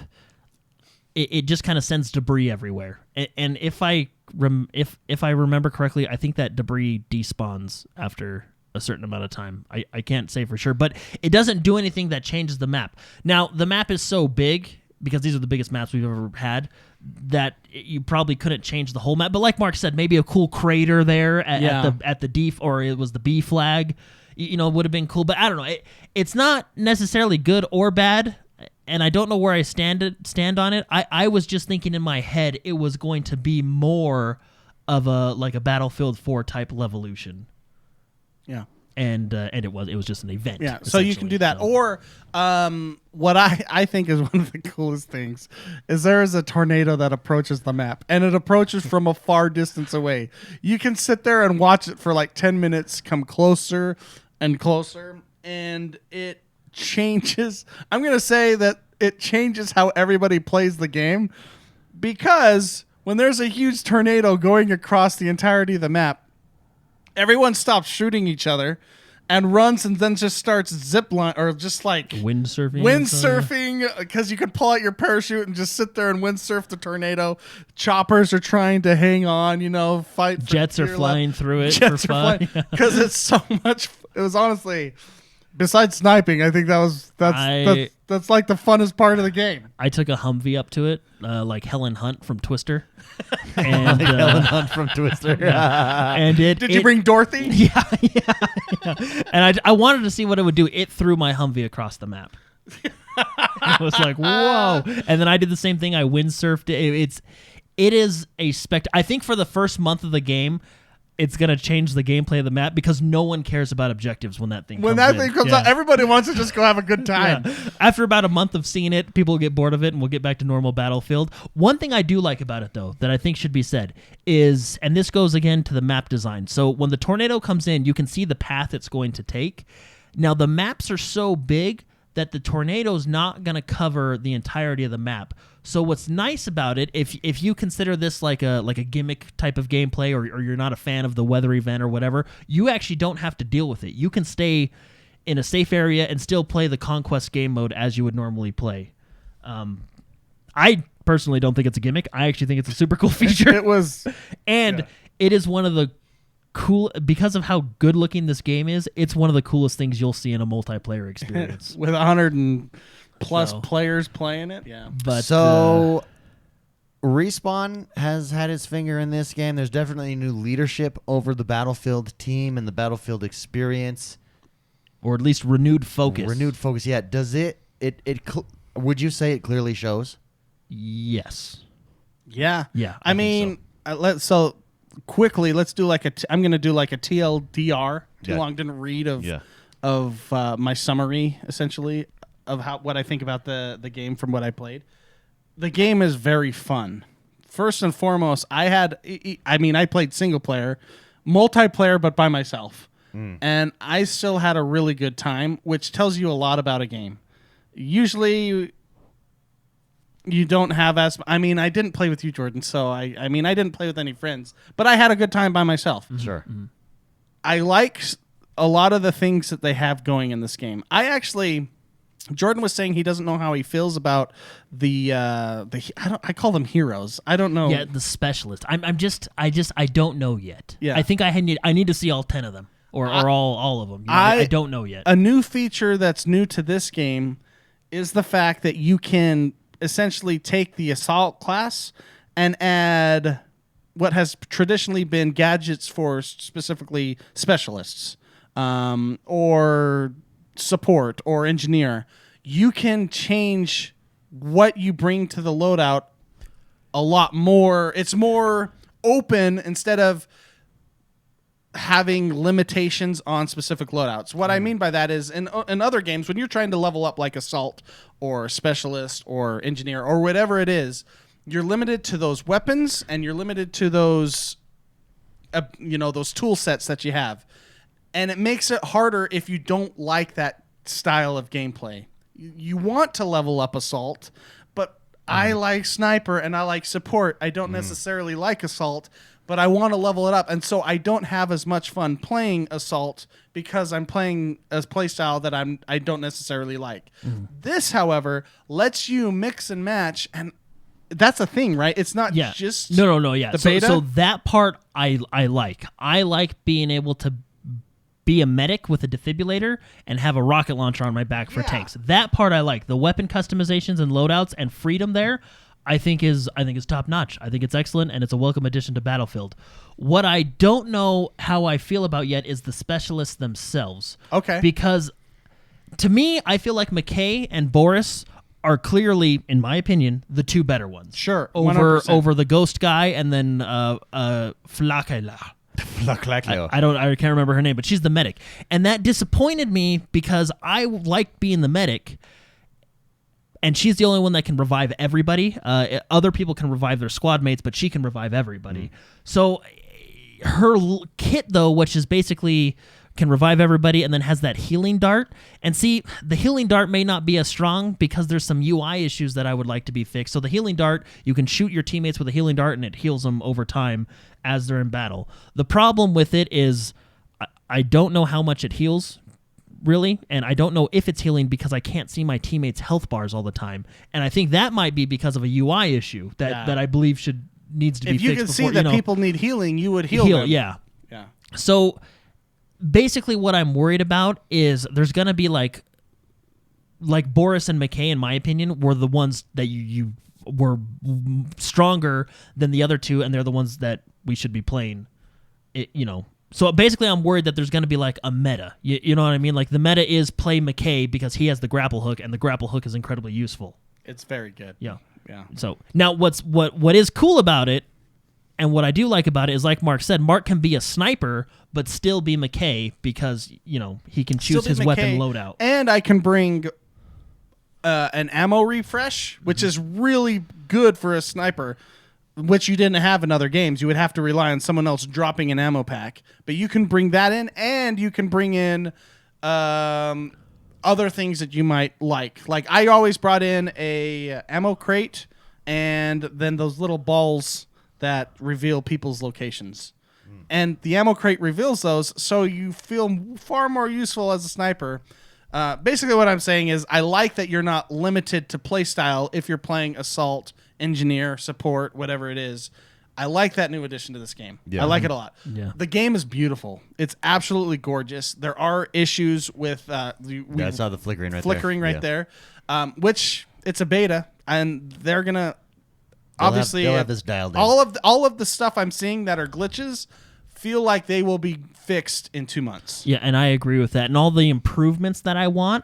It just kind of sends debris everywhere. And if I remember correctly, I think that debris despawns after a certain amount of time. I can't say for sure, but it doesn't do anything that changes the map. Now, the map is so big, because these are the biggest maps we've ever had, that you probably couldn't change the whole map. But like Mark said, maybe a cool crater there at the D, or it was the B flag, would have been cool. But I don't know. It's not necessarily good or bad. And I don't know where I stand on it. I was just thinking in my head it was going to be more of a Battlefield 4 type Levolution. Yeah. it was just an event. Yeah, so you can do that. So- Or what I think is one of the coolest things is there is a tornado that approaches the map, and it approaches from a far distance away. You can sit there and watch it for like 10 minutes, come closer and closer, and it changes. I'm going to say that it changes how everybody plays the game, because when there's a huge tornado going across the entirety of the map, everyone stops shooting each other and runs, and then just starts zipline or just like windsurfing, because you could pull out your parachute and just sit there and windsurf the tornado. Choppers are trying to hang on, fight. Jets are flying through it for fun because it's so much. It was honestly, besides sniping, I think that's like the funnest part of the game. I took a Humvee up to it, like Helen Hunt from Twister. And Helen Hunt from Twister. and Did you bring Dorothy? Yeah. And I wanted to see what it would do. It threw my Humvee across the map. I was like, whoa. And then I did the same thing. I windsurfed it. It is a I think for the first month of the game, it's going to change the gameplay of the map, because no one cares about objectives when that thing comes out. Everybody wants to just go have a good time. Yeah. After about a month of seeing it, people will get bored of it, and we'll get back to normal Battlefield. One thing I do like about it, though, that I think should be said is, and this goes again to the map design. So when the tornado comes in, you can see the path it's going to take. Now, the maps are so big that the tornado's not going to cover the entirety of the map. So what's nice about it, if you consider this like a gimmick type of gameplay, or you're not a fan of the weather event or whatever, you actually don't have to deal with it. You can stay in a safe area and still play the Conquest game mode as you would normally play. I personally don't think it's a gimmick. I actually think it's a super cool feature. It was, and it is one of the cool, because of how good looking this game is. It's one of the coolest things you'll see in a multiplayer experience with 100 and plus players playing it. Yeah. But so Respawn has had his finger in this game. There's definitely new leadership over the Battlefield team and the Battlefield experience, or at least renewed focus. Yeah. Does it would you say it clearly shows? Yes. Yeah. Yeah. I mean, so quickly, let's do like I'm going to do like a TLDR. Too long didn't read of my summary, essentially, of what I think about the game from what I played. The game is very fun. First and foremost, I played single player, multiplayer, but by myself. And I still had a really good time, which tells you a lot about a game. Usually you don't have I didn't play with you, Jordan, so I didn't play with any friends, but I had a good time by myself. Sure. Mm-hmm. I like a lot of the things that they have going in this game. Jordan was saying he doesn't know how he feels about I call them heroes. I don't know. Yeah, the specialist. I don't know yet. Yeah. I think I need to see all 10 of them, or all of them. I don't know yet. A new feature that's new to this game is the fact that you can essentially take the assault class and add what has traditionally been gadgets for specifically specialists, or support or engineer. You can change what you bring to the loadout a lot more. It's more open instead of having limitations on specific loadouts. What I mean by that is in other games, when you're trying to level up like assault or specialist or engineer or whatever it is, you're limited to those weapons and you're limited to those those tool sets that you have. And it makes it harder if you don't like that style of gameplay. You want to level up assault, but I like sniper and I like support. I don't necessarily like assault, but I want to level it up. And so I don't have as much fun playing assault because I'm playing a playstyle that I don't necessarily like. This, however, lets you mix and match, and that's a thing, right? It's not just no. Yeah. The beta? So that part I like. I like being able to be a medic with a defibrillator and have a rocket launcher on my back for tanks. That part I like. The weapon customizations and loadouts and freedom there, I think is top notch. I think it's excellent, and it's a welcome addition to Battlefield. What I don't know how I feel about yet is the specialists themselves. Okay. Because to me, I feel like McKay and Boris are clearly, in my opinion, the two better ones. Sure. Over 100%. the Ghost guy and then Flakela. I can't remember her name, but she's the medic. And that disappointed me because I like being the medic. And she's the only one that can revive everybody. Other people can revive their squad mates, but she can revive everybody. So her kit, though, which is basically can revive everybody and then has that healing dart. And see, the healing dart may not be as strong because there's some UI issues that I would like to be fixed. So the healing dart, you can shoot your teammates with a healing dart and it heals them over time as they're in battle. The problem with it is I don't know how much it heals, really, and I don't know if it's healing because I can't see my teammates' health bars all the time. And I think that might be because of a UI issue that I believe needs to be fixed. If you can see that people need healing, you would heal them. Yeah. So basically what I'm worried about is there's going to be like Boris and McKay, in my opinion, were the ones that you were stronger than the other two, and they're the ones that we should be playing, So basically I'm worried that there's going to be like a meta. You know what I mean? Like the meta is play McKay because he has the grapple hook, and the grapple hook is incredibly useful. It's very good. Yeah. Yeah. So now what is cool about it, and what I do like about it is, like Mark said, Mark can be a sniper but still be McKay because, he can choose his weapon loadout. And I can bring an ammo refresh, which is really good for a sniper, which you didn't have in other games. You would have to rely on someone else dropping an ammo pack. But you can bring that in, and you can bring in other things that you might like. Like I always brought in a ammo crate and then those little balls that reveal people's locations. And the ammo crate reveals those, so you feel far more useful as a sniper. Basically what I'm saying is I like that you're not limited to playstyle if you're playing assault, engineer, support, whatever it is. I like that new addition to this game. Yeah. I like it a lot. Yeah. The game is beautiful. It's absolutely gorgeous. There are issues with I saw the flickering right there, which it's a beta, and they're gonna obviously they'll have this dialed in. All of the stuff I'm seeing that are glitches feel like they will be fixed in 2 months. Yeah, and I agree with that. And all the improvements that I want,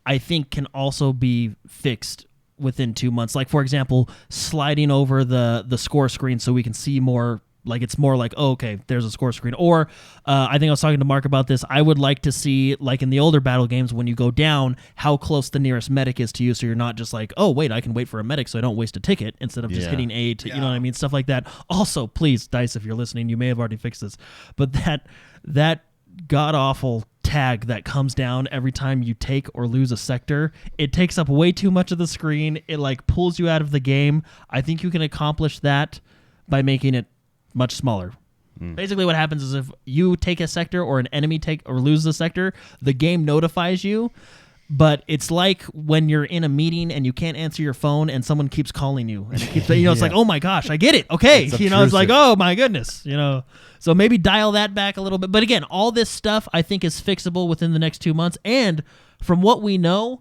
I think can also be fixed within 2 months. Like, for example, sliding over the score screen so we can see more. Like, it's more like, oh, okay, there's a score screen. Or I think I was talking to Mark about this. I would like to see, like in the older battle games, when you go down, how close the nearest medic is to you, so you're not just like, oh, wait, I can wait for a medic so I don't waste a ticket instead of just hitting A to, you know what I mean? Stuff like that. Also, please, DICE, if you're listening, you may have already fixed this, but that god-awful tag that comes down every time you take or lose a sector, it takes up way too much of the screen. It, like, pulls you out of the game. I think you can accomplish that by making it much smaller. Basically what happens is if you take a sector or an enemy take or lose a sector, the game notifies you, but it's like when you're in a meeting and you can't answer your phone and someone keeps calling you and it keeps, it's like, oh my gosh, I get it. Okay. It's like, oh my goodness, so maybe dial that back a little bit. But again, all this stuff I think is fixable within the next 2 months. And from what we know,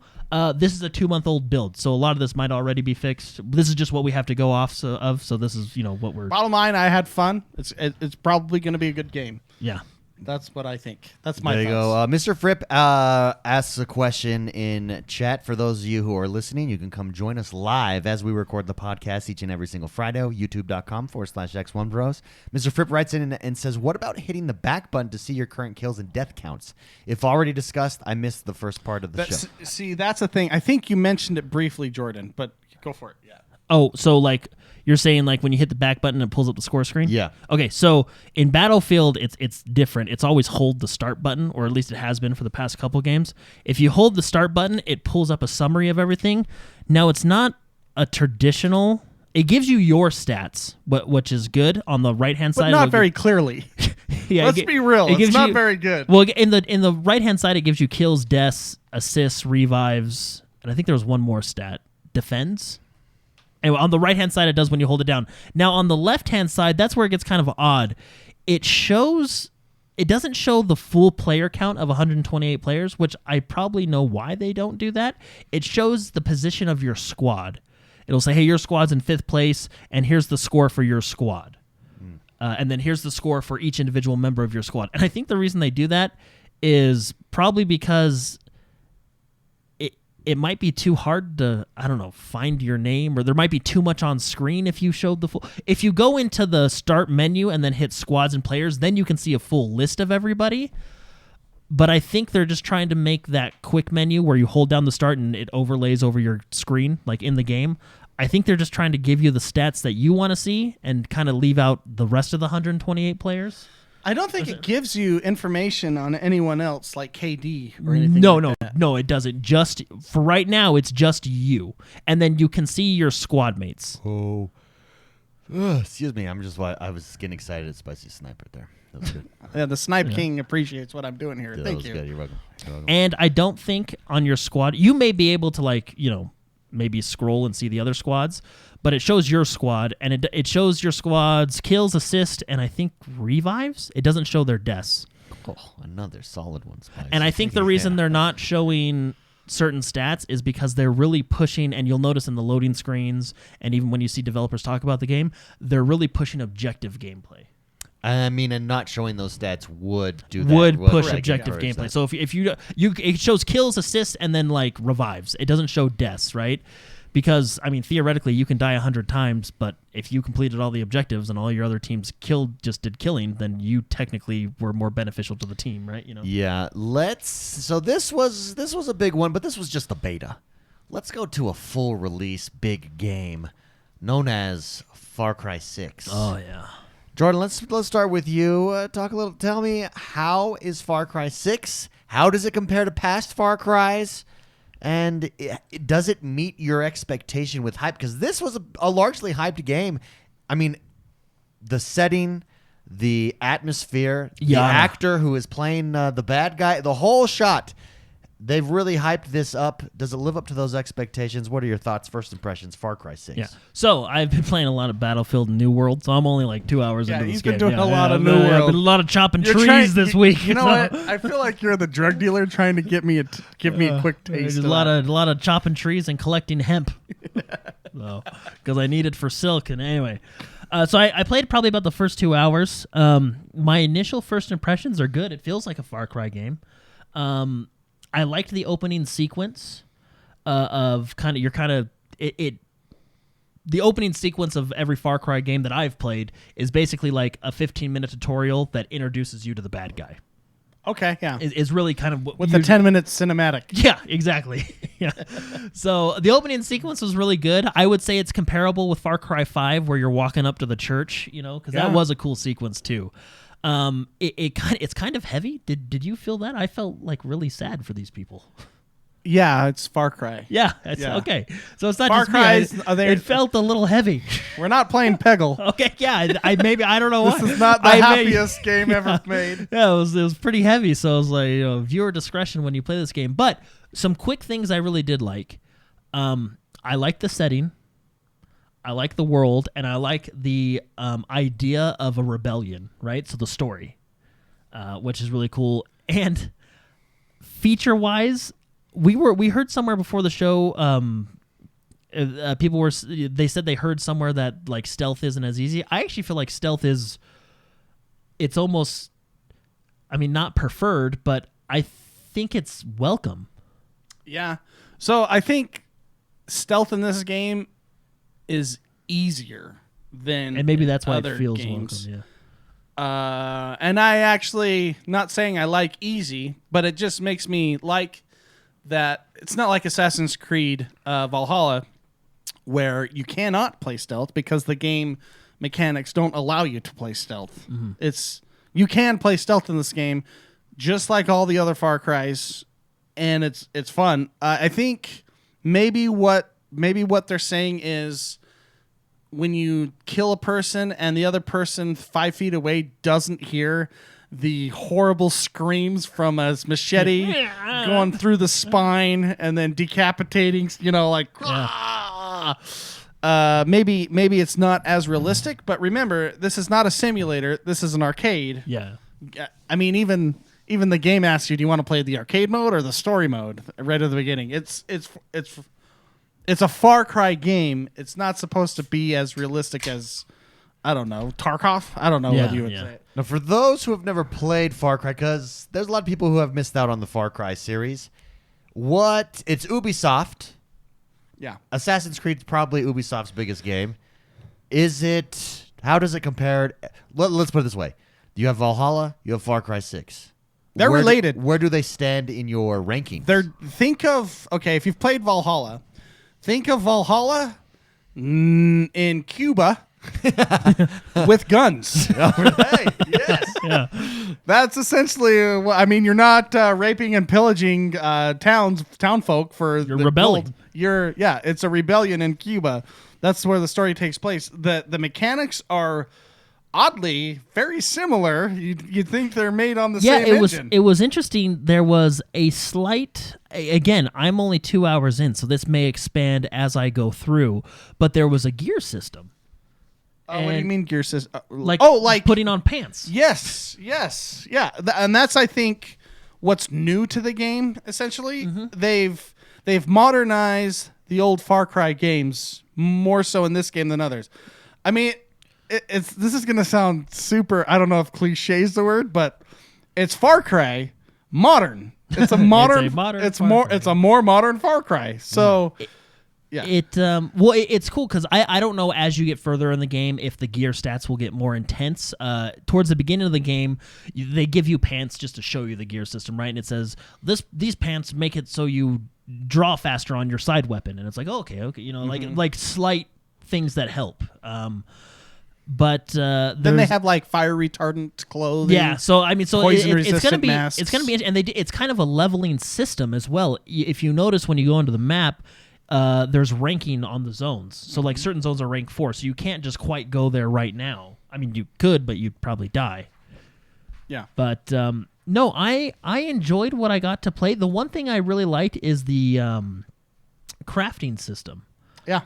this is a 2-month-old build, so a lot of this might already be fixed. This is just what we have to go off so this is what we're. Bottom line, I had fun. It's probably going to be a good game. Yeah. That's what I think. That's my There you thoughts. go. Mr. Fripp asks a question in chat. For those of you who are listening, you can come join us live as we record the podcast each and every single Friday, youtube.com/XoneBros. Mr. Fripp writes in and says, what about hitting the back button to see your current kills and death counts? If already discussed, I missed the first part of the show. See, that's a thing. I think you mentioned it briefly, Jordan, but go for it. Yeah. Oh, so like you're saying like when you hit the back button, it pulls up the score screen? Yeah. Okay, so in Battlefield, it's different. It's always hold the start button, or at least it has been for the past couple games. If you hold the start button, it pulls up a summary of everything. Now, it's not a traditional. It gives you your stats, which is good on the right-hand side. But not very clearly. Yeah, Let's be real. It's not very good. Well, in the right-hand side, it gives you kills, deaths, assists, revives, and I think there was one more stat. Defends? Anyway, on the right-hand side, it does when you hold it down. Now, on the left-hand side, that's where it gets kind of odd. It doesn't show the full player count of 128 players, which I probably know why they don't do that. It shows the position of your squad. It'll say, hey, your squad's in 5th place, and here's the score for your squad. And then here's the score for each individual member of your squad. And I think the reason they do that is probably because it might be too hard to, I don't know, find your name, or there might be too much on screen if you showed the full. If you go into the start menu and then hit squads and players, then you can see a full list of everybody. But I think they're just trying to make that quick menu where you hold down the start and it overlays over your screen, like in the game. I think they're just trying to give you the stats that you want to see and kind of leave out the rest of the 128 players. I don't think it gives you information on anyone else like KD or anything. No, it doesn't. Just for right now, it's just you, and then you can see your squad mates. Oh, excuse me. I was getting excited at Spicy Sniper there. That was good. Yeah, the Snipe King appreciates what I'm doing here. Yeah, Thank that was you. good. You're welcome. And I don't think on your squad you may be able to maybe scroll and see the other squads, but it shows your squad, and it shows your squad's kills, assist, and I think revives. It doesn't show their deaths. Oh, another solid one, Spicy. And I think the reason they're not showing certain stats is because they're really pushing, and you'll notice in the loading screens, and even when you see developers talk about the game, they're really pushing objective gameplay. I mean, and not showing those stats would do that. Would push Right, objective encourage gameplay. that. So if you it shows kills, assists, and then like revives. It doesn't show deaths, right? Because I mean, theoretically, you can die 100 times, but if you completed all the objectives and all your other teams just did killing, then you technically were more beneficial to the team, right? Yeah. So this was a big one, but this was just the beta. Let's go to a full release big game known as Far Cry 6. Oh yeah. Jordan, let's start with you. Talk a little. Tell me, how is Far Cry 6? How does it compare to past Far Cries? And does it meet your expectation with hype? Because this was a largely hyped game. I mean, the setting, the atmosphere, the actor who is playing the bad guy, the whole shot. They've really hyped this up. Does it live up to those expectations? What are your thoughts, first impressions, Far Cry 6? Yeah. So I've been playing a lot of Battlefield and New World, so I'm only like 2 hours into this he's game. been doing a lot of I've New been- I've World. been a lot of chopping trees this week. You know so- what? I feel like you're the drug dealer trying to get me a quick taste. There's of a lot that. of chopping trees and collecting hemp. Because I need it for silk. And anyway, so I played probably about the first 2 hours. My initial first impressions are good. It feels like a Far Cry game. I liked the opening sequence of the opening sequence of every Far Cry game that I've played is basically like a 15-minute tutorial that introduces you to the bad guy. Okay, yeah. Is really kind of what With the 10-minute cinematic. Yeah, exactly. Yeah. So the opening sequence was really good. I would say it's comparable with Far Cry 5, where you're walking up to the church, because that was a cool sequence too. It's kind of heavy. Did you feel that? I felt like really sad for these people. Yeah, it's Far Cry. Yeah, okay. So it's not Far just Cry's me. are there- It felt a little heavy. We're not playing Peggle. Okay, yeah. I don't know why. This is not the happiest game ever made. Yeah, it was pretty heavy. So I was like, viewer discretion when you play this game. But some quick things I really did like. I like the setting. I like the world, and I like the idea of a rebellion, right? So the story, which is really cool. And feature-wise, we heard somewhere before the show, they said they heard somewhere that like stealth isn't as easy. I actually feel like stealth it's almost, I mean, not preferred, but I think it's welcome. Yeah. So I think stealth in this game is easier than And maybe that's why other it feels games. welcome, yeah. And I actually, not saying I like easy, but it just makes me like that. It's not like Assassin's Creed Valhalla, where you cannot play stealth because the game mechanics don't allow you to play stealth. Mm-hmm. You can play stealth in this game, just like all the other Far Cries, and it's fun. I think maybe what they're saying is, when you kill a person and the other person 5 feet away doesn't hear the horrible screams from a machete going through the spine and then decapitating, maybe it's not as realistic. But remember, this is not a simulator. This is an arcade. Yeah. I mean, even the game asks you, do you want to play the arcade mode or the story mode right at the beginning? It's a Far Cry game. It's not supposed to be as realistic as, I don't know, Tarkov? I don't know what you would say. Now, for those who have never played Far Cry, because there's a lot of people who have missed out on the Far Cry series, It's Ubisoft. Yeah. Assassin's Creed's probably Ubisoft's biggest game. How does it compare? Let's put it this way. You have Valhalla, you have Far Cry 6. They're related. Where do they stand in your rankings? If you've played Valhalla, think of Valhalla in Cuba with guns. Hey, yes. Yeah. That's essentially. You're not raping and pillaging townfolk for You're rebelling. gold. It's a rebellion in Cuba. That's where the story takes place. The mechanics are oddly very similar. You'd think they're made on the same engine. It was interesting. There was a slight. Again, I'm only 2 hours in, so this may expand as I go through. But there was a gear system. What do you mean gear system? Like putting on pants. Yes, yeah, and that's I think what's new to the game. Essentially, they've modernized the old Far Cry games more so in this game than others. I mean, this is gonna sound super. I don't know if cliche is the word, but it's Far Cry modern. It's a modern. It's a more modern Far Cry. So. Yeah. It's cool because I don't know as you get further in the game if the gear stats will get more intense. Towards the beginning of the game, they give you pants just to show you the gear system, right? And it says these pants make it so you draw faster on your side weapon, and it's like okay, like slight things that help. But then they have like fire retardant clothing. Yeah, so it's gonna be masks. it's gonna be and it's kind of a leveling system as well. If you notice when you go into the map. There's ranking on the zones. So like certain zones are rank 4, so you can't just quite go there right now. I mean, you could, but you'd probably die. Yeah. But no, I enjoyed what I got to play. The one thing I really liked is the crafting system. Yeah.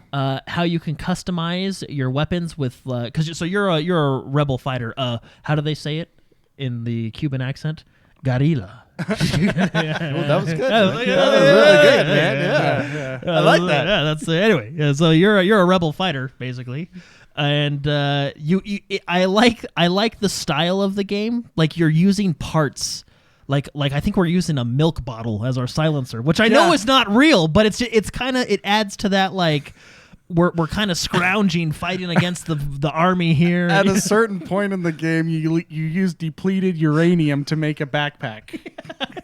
How you can customize your weapons with because you're a rebel fighter. How do they say it in the Cuban accent? Guerrilla. That was good. That was really good, man. Yeah. I like that. Yeah, that's anyway. Yeah, so you're a rebel fighter basically, and I like the style of the game. Like you're using parts. Like I think we're using a milk bottle as our silencer, which I know is not real, but it's kind of it adds to that like. We're kind of scrounging, fighting against the army here. At a certain point in the game, you use depleted uranium to make a backpack.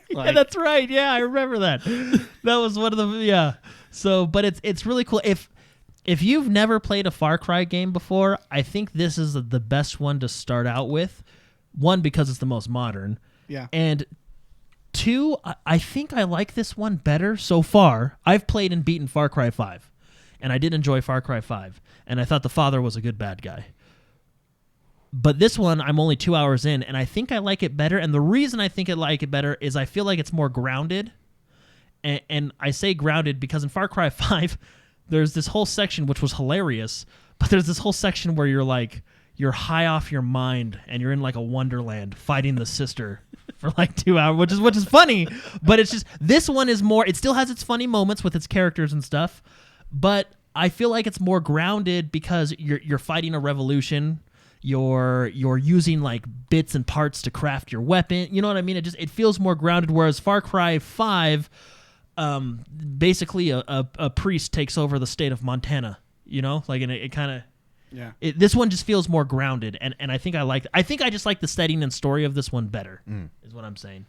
Yeah, that's right. Yeah, I remember that. That was one of the So, but it's really cool. If you've never played a Far Cry game before, I think this is the best one to start out with. One, because it's the most modern. Yeah. And two, I think I like this one better so far. I've played and beaten Far Cry 5. And I did enjoy Far Cry 5. And I thought the father was a good bad guy. But this one, I'm only 2 hours in, and I think I like it better. And the reason I think I like it better is I feel like it's more grounded. And I say grounded because in Far Cry 5, there's this whole section, which was hilarious, but there's this whole section where you're high off your mind, and you're in like a wonderland fighting the sister for like 2 hours, which is funny. But it's just, this one is more, it still has its funny moments with its characters and stuff. But I feel like it's more grounded because you're fighting a revolution. You're using like bits and parts to craft your weapon. You know what I mean? It feels more grounded. Whereas Far Cry 5, basically a priest takes over the state of Montana. You know, like it kind of. Yeah. This one just feels more grounded, and I think I just like the setting and story of this one better. Is what I'm saying.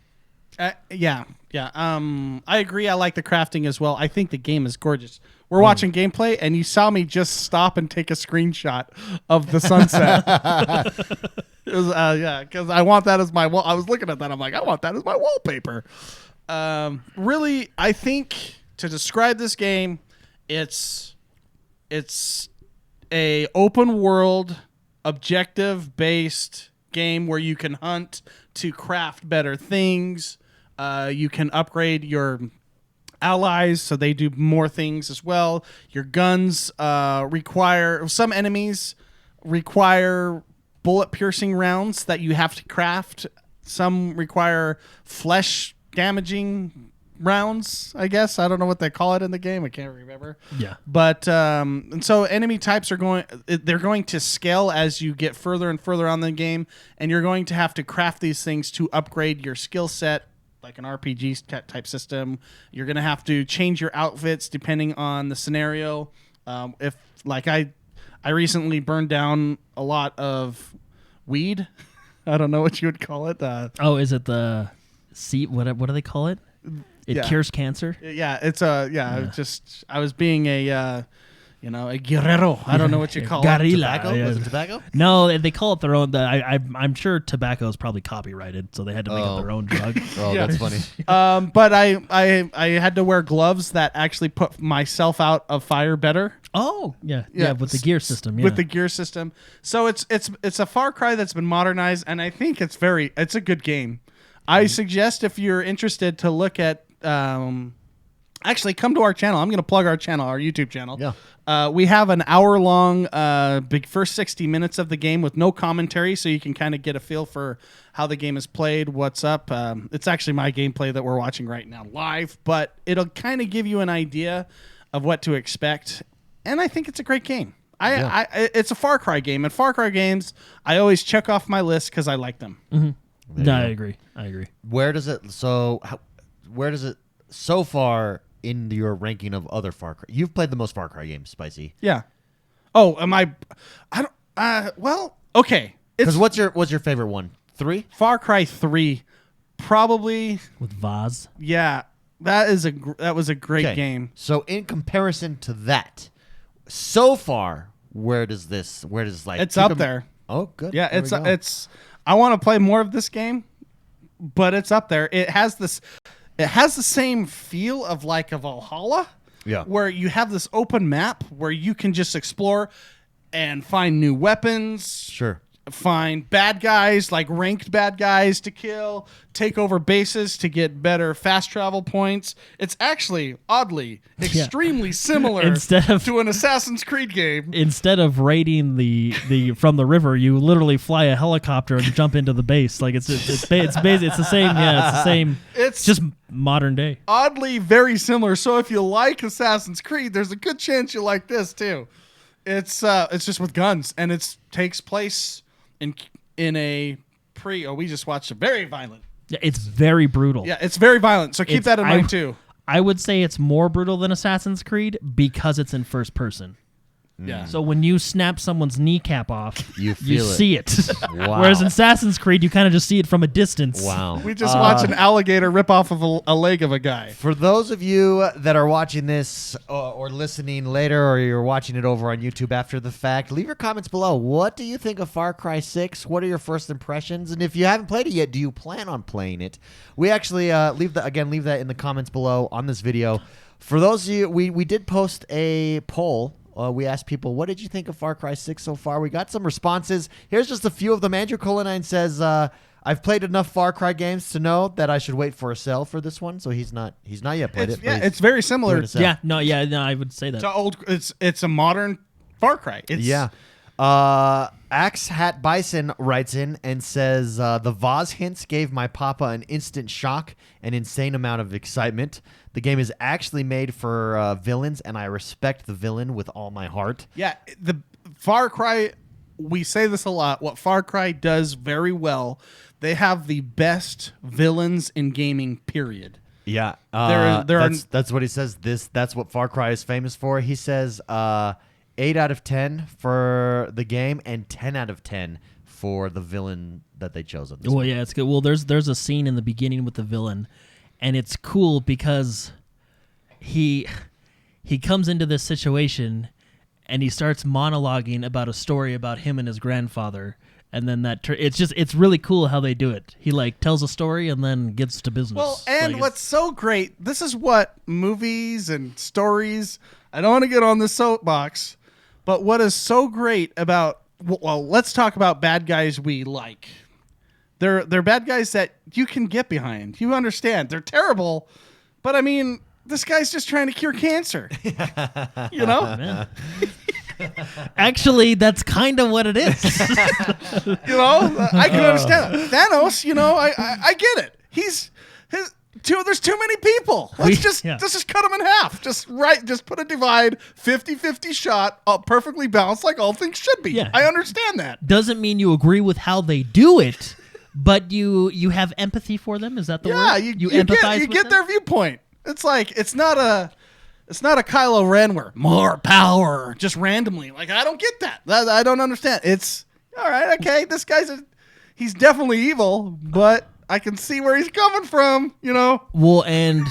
Yeah. I agree. I like the crafting as well. I think the game is gorgeous. We're watching gameplay, and you saw me just stop and take a screenshot of the sunset. Because I want that as my wall. I was looking at that. I'm like, I want that as my wallpaper. Really, I think to describe this game, it's a open world, objective based game where you can hunt to craft better things. You can upgrade your allies so they do more things as well. Your guns some enemies require bullet piercing rounds that you have to craft. Some require flesh damaging rounds, I guess. I don't know what they call it in the game. I can't remember. Yeah. But and so enemy types are going to scale as you get further and further on the game, and you're going to have to craft these things to upgrade your skill set like an RPG type system. You're gonna have to change your outfits depending on the scenario. If like I recently burned down a lot of weed. I don't know what you would call it. Is it the what do they call it? It cures cancer. Yeah, it's I was being a guerrero. I don't know what you call it. Tobacco? Was it tobacco? No, they call it their own. I'm sure tobacco is probably copyrighted, so they had to make up their own drug. That's funny. But I had to wear gloves that actually put myself out of fire better. Oh, yeah, with the gear system. Yeah. With the gear system. So it's a Far Cry that's been modernized, and I think it's a good game. I suggest if you're interested to look at. Actually, come to our channel. I'm going to plug our channel, our YouTube channel. Yeah. We have an hour-long big first 60 minutes of the game with no commentary, so you can kind of get a feel for how the game is played, what's up. It's actually my gameplay that we're watching right now live, but it'll kind of give you an idea of what to expect, and I think it's a great game. It's a Far Cry game, and Far Cry games I always check off my list because I like them. Mm-hmm. No, I agree. Where does it so far in your ranking of other Far Cry? You've played the most Far Cry games, Spicy. Yeah. Oh, am I don't well, okay. Because what's your favorite one? 3? Far Cry 3 probably with Vaz. Yeah. That was a great game. So in comparison to that, so far, where does like it's up there. Oh, good. Yeah, it's I want to play more of this game, but it's up there. It has the same feel of like a Valhalla, where you have this open map where you can just explore and find new weapons. Sure. Find bad guys, like ranked bad guys to kill, take over bases to get better fast travel points. It's actually, oddly, extremely similar to an Assassin's Creed game. Instead of raiding the from the river, you literally fly a helicopter and jump into the base. Like it's the same. Yeah, it's the same. It's just modern day. Oddly, very similar. So if you like Assassin's Creed, there's a good chance you like this too. It's just with guns, and it takes place in a we just watched a very violent. Yeah, it's very brutal. Yeah, it's very violent. So keep that in mind too. I would say it's more brutal than Assassin's Creed because it's in first person. Yeah. So when you snap someone's kneecap off, you see it. Wow. Whereas in Assassin's Creed, you kind of just see it from a distance. Wow. We just watched an alligator rip off of a leg of a guy. For those of you that are watching this or listening later, or you're watching it over on YouTube after the fact, leave your comments below. What do you think of Far Cry 6? What are your first impressions? And if you haven't played it yet, do you plan on playing it? We actually leave that in the comments below on this video. For those of you, we did post a poll. We asked people, what did you think of Far Cry 6 so far? We got some responses. Here's just a few of them. Andrew Colanine says, I've played enough Far Cry games to know that I should wait for a sale for this one. So he's not yet played it. Yeah, it's very similar. No, I would say that. It's a modern Far Cry. Axe Hat Bison writes in and says, the Vaz hints gave my papa an instant shock, an insane amount of excitement. The game is actually made for villains, and I respect the villain with all my heart. Yeah, the Far Cry, we say this a lot. What Far Cry does very well, they have the best villains in gaming, period. Yeah, that's what he says. That's what Far Cry is famous for. He says 8 out of 10 for the game and 10 out of 10 for the villain that they chose. Yeah, it's good. Well, there's a scene in the beginning with the villain, and it's cool because he comes into this situation and he starts monologuing about a story about him and his grandfather, and then it's really cool how they do it. He tells a story and then gets to business. Well, and what's so great, this is what movies and stories, I don't want to get on the soapbox, but what is so great about, well, let's talk about bad guys we like. They're bad guys that you can get behind. You understand. They're terrible, but I mean, this guy's just trying to cure cancer. You know? Actually, that's kind of what it is. I can understand that. Thanos, I get it. There's too many people. Let's just cut them in half. Just put a divide, 50-50 shot, perfectly balanced like all things should be. Yeah. I understand that. Doesn't mean you agree with how they do it, But you have empathy for them. Is that the word? you empathize. you with get them? their viewpoint. It's like it's not a Kylo Ren where more power just randomly. Like I don't get that. I don't understand. It's all right. Okay, this he's definitely evil, but I can see where he's coming from. Well, and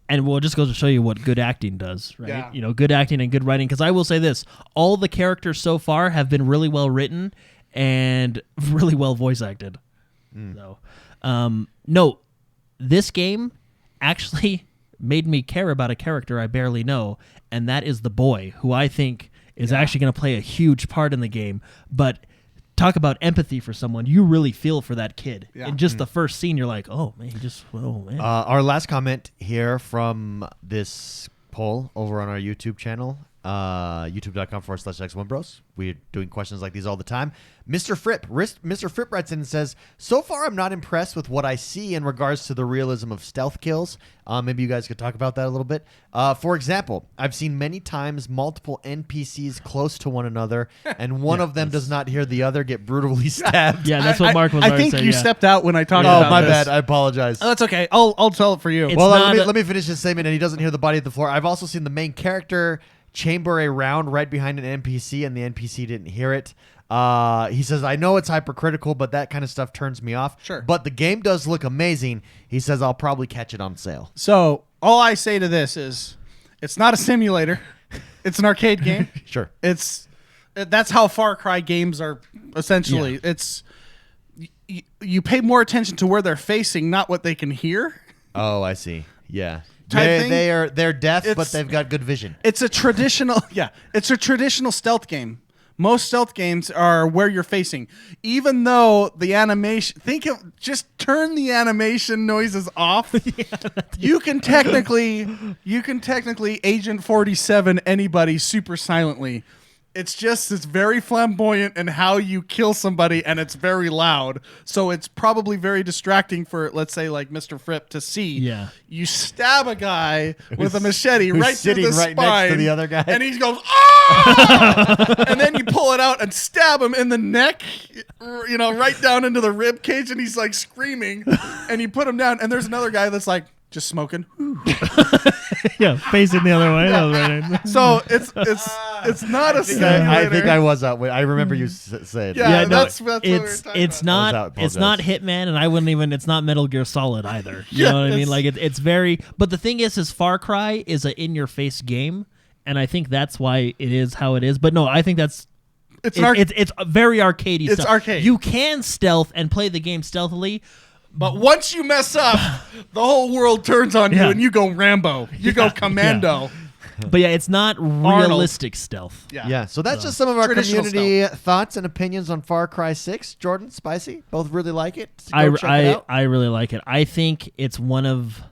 well, it just goes to show you what good acting does, right? Yeah. Good acting and good writing. Because I will say this: all the characters so far have been really well written and really well voice acted. So, no, this game actually made me care about a character I barely know, and that is the boy, who I think is actually going to play a huge part in the game. But talk about empathy for someone. You really feel for that kid. Yeah. In just the first scene, you're like, oh, man, man. Our last comment here from this poll over on our YouTube channel, youtube.com/XoneBros. We're doing questions like these all the time. Mr. Fripp writes in and says, so far I'm not impressed with what I see in regards to the realism of stealth kills. Maybe you guys could talk about that a little bit. For example, I've seen many times multiple NPCs close to one another, and one of them does not hear the other get brutally stabbed. Yeah, that's what Mark was I already think saying. you yeah. stepped out when I talked Oh, about my this. bad. I apologize. Oh, that's okay. I'll tell it for you. It's Well, not let me finish this statement, and he doesn't hear the body at the floor. I've also seen the main character chamber a round right behind an NPC, and the NPC didn't hear it. He says, I know it's hypercritical, but that kind of stuff turns me off. Sure. But the game does look amazing. He says, I'll probably catch it on sale. So all I say to this is, it's not a simulator. It's an arcade game. Sure. That's how Far Cry games are essentially. Yeah. It's you pay more attention to where they're facing, not what they can hear. Oh, I see. Yeah. Type thing. They're deaf, but It's- they've got good vision. It's a traditional it's a traditional stealth game. Most stealth games are where you're facing. Even though the animation, just turn the animation noises off. You can technically Agent 47 anybody super silently. It's very flamboyant in how you kill somebody, and it's very loud. So it's probably very distracting for, let's say, like Mr. Fripp to see. Yeah. You stab a guy with a machete who's right through sitting the right spine, next to the other guy. and he goes, ah! And then you pull it out and stab him in the neck, right down into the rib cage, and he's like screaming, and you put him down, and there's another guy that's like just smoking. Yeah, facing the other way. That was right. So it's not a simulator. I think I was out. I remember you saying. Yeah, Yeah, no, that's what we were talking it's about. not it's not Hitman, and I wouldn't even. It's not Metal Gear Solid either. You know what I mean? Like it's very. But the thing is Far Cry is a in-your-face game, and I think that's why it is how it is. But no, I think that's. It's very arcadey. It's stuff. arcade. You can stealth and play the game stealthily. But once you mess up, the whole world turns on you, Yeah. and you go Rambo. You go Commando. But yeah, it's not realistic stealth. Yeah, so that's just some of our Traditional community thoughts and opinions on Far Cry 6. Jordan, Spicy, both really like it. Go I check it out. really like it. I think it's one of.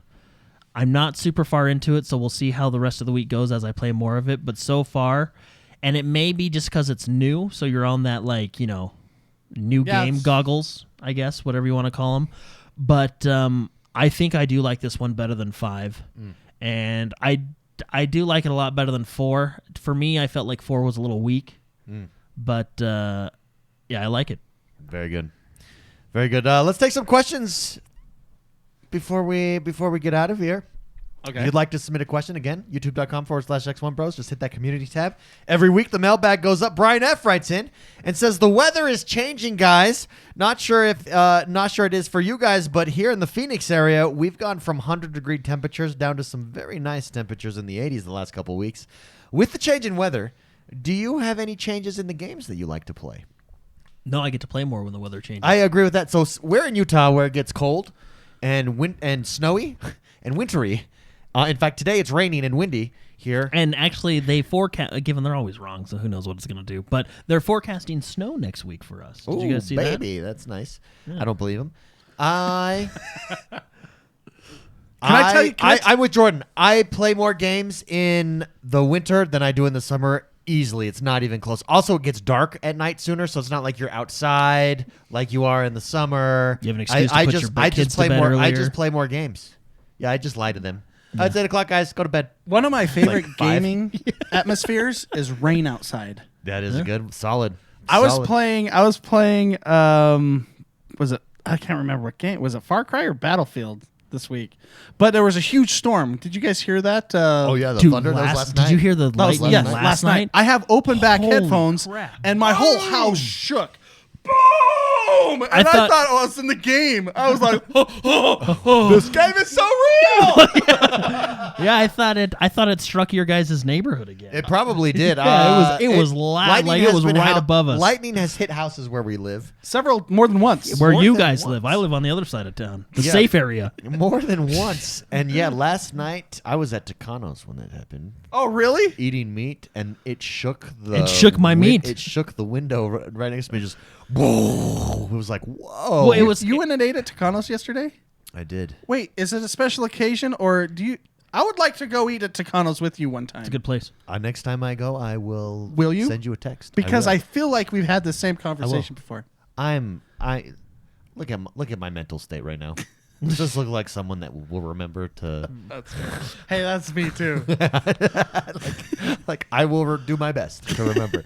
I'm not super far into it, so we'll see how the rest of the week goes as I play more of it. But so far, and it may be just because it's new, so you're on that new game goggles, I guess, whatever you want to call them. But I think I do like this one better than 5, and I do like it a lot better than 4. For me, I felt like 4 was a little weak, but yeah, I like it. Very good. Very good. Let's take some questions before we get out of here. Okay. If you'd like to submit a question, again, youtube.com/X1Bros. Just hit that community tab. Every week, the mailbag goes up. Brian F. writes in and says, the weather is changing, guys. Not sure it is for you guys, but here in the Phoenix area, we've gone from 100-degree temperatures down to some very nice temperatures in the 80s the last couple weeks. With the change in weather, do you have any changes in the games that you like to play? No, I get to play more when the weather changes. I agree with that. So we're in Utah where it gets cold and snowy and wintry. In fact, today it's raining and windy here. And actually, they forecast. Given they're always wrong, so who knows what it's going to do? But they're forecasting snow next week for us. Did you guys see baby, that's nice. Yeah. I don't believe them. I'm with Jordan. I play more games in the winter than I do in the summer. Easily, it's not even close. Also, it gets dark at night sooner, so it's not like you're outside like you are in the summer. You have an excuse to put your kids to bed earlier. I just play more games. Yeah, I just lie to them. It's 8 o'clock, guys. Go to bed. One of my favorite Like 5. gaming atmospheres is rain outside. That is a good, solid. I was playing. Was it I can't remember what game. Was it Far Cry or Battlefield this week? But there was a huge storm. Did you guys hear that? Oh yeah, the Dude, thunder. That was last night. did you hear the That was, lightning yes, last night? I have open back Holy headphones, crap. and my whole house shook. Boom! And I thought I was in the game. I was like, this game is so real. Yeah, I thought it struck your guys' neighborhood again. It probably did. Yeah, it was loud, lightning like it has was been right above us. Lightning has hit houses where we live More than once. Where more you than guys once. live. I live on the other side of town. The Yeah. safe area. more than once. And yeah, last night I was at Tucanos when that happened, Oh, really? eating meat, and it shook the. It shook my meat. It shook the window right next to me. Just whoa! It was like whoa. Well, it was You went and ate at Tucanos yesterday? I did. Wait, is it a special occasion, or do you... I would like to go eat at Tucanos with you one time. It's a good place. Next time I go, I will. Will you? Send you a text? Because will. I feel like we've had the same conversation before. I look at my mental state right now. Just look like someone that will remember to. Hey, that's me too. like I will do my best to remember.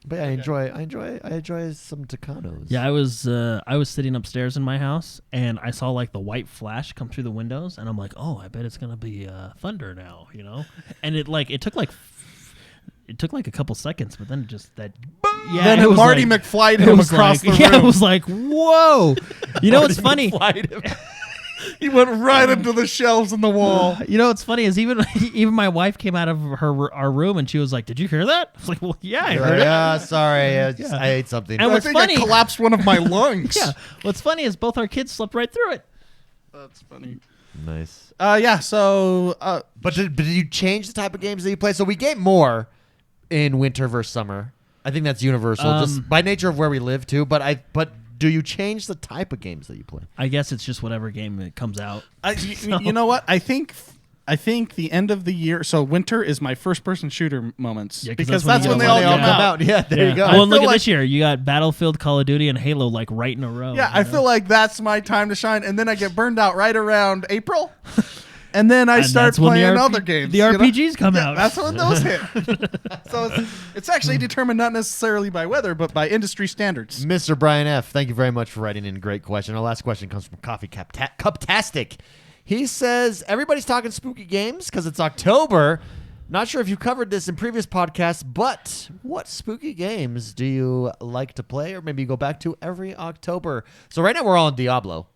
But yeah, I enjoy some Tucanos. Yeah, I was sitting upstairs in my house and I saw like the white flash come through the windows and I'm like, oh, I bet it's gonna be thunder now, you know. And it took like a couple seconds, but then it just that. Yeah, Then it was Marty like, McFly'd it him was across like, the room. Yeah, it was like, whoa. You know what's funny? He went right into the shelves in the wall. You know what's funny is even my wife came out of our room and she was like, "Did you hear that?" I was like, "Well, yeah, I heard it." Yeah, sorry, I ate something. And I what's think funny- I collapsed one of my lungs. Yeah. What's funny is both our kids slept right through it. That's funny. Nice. Yeah, so... But did you change the type of games that you play? So we game more in winter versus summer. I think that's universal, just by nature of where we live too. But do you change the type of games that you play? I guess it's just whatever game that comes out. you know what? I think the end of the year... So winter is my first-person shooter moments. Yeah, because that's that's when when you they get all them. come out. Yeah, there you go. Well, and look feel at like- this year. You got Battlefield, Call of Duty, and Halo like right in a row. Yeah, I feel like that's my time to shine. And then I get burned out right around April. And then I And start that's when the playing RP other games. the you know? RPGs come Yeah, out. that's when those hit. So it's actually determined not necessarily by weather, but by industry standards. Mr. Brian F., thank you very much for writing in. Great question. Our last question comes from Coffee Cuptastic. He says, everybody's talking spooky games because it's October. Not sure if you covered this in previous podcasts, but what spooky games do you like to play or maybe you go back to every October? So right now we're all in Diablo.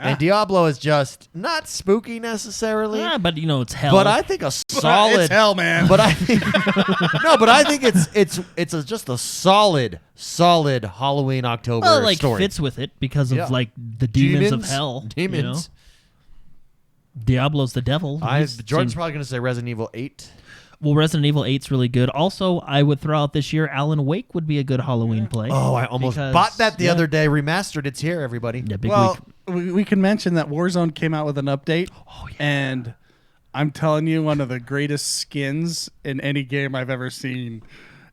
And Diablo is just not spooky necessarily. Yeah, but you know it's hell. But I think a solid... It's hell, man. But I think but I think just a solid Halloween October well, it, like story. fits with it because of Yeah. like the demons of hell. Demons. You know? Diablo's the devil. Jordan's probably going to say Resident Evil 8. Well, Resident Evil 8's really good. Also, I would throw out this year Alan Wake would be a good Halloween play. Oh, I almost because- bought that the yeah. other day. Remastered. It's here, everybody. Yeah, big Well, week. we can mention that Warzone came out with an update. Oh, yeah. And I'm telling you, one of the greatest skins in any game I've ever seen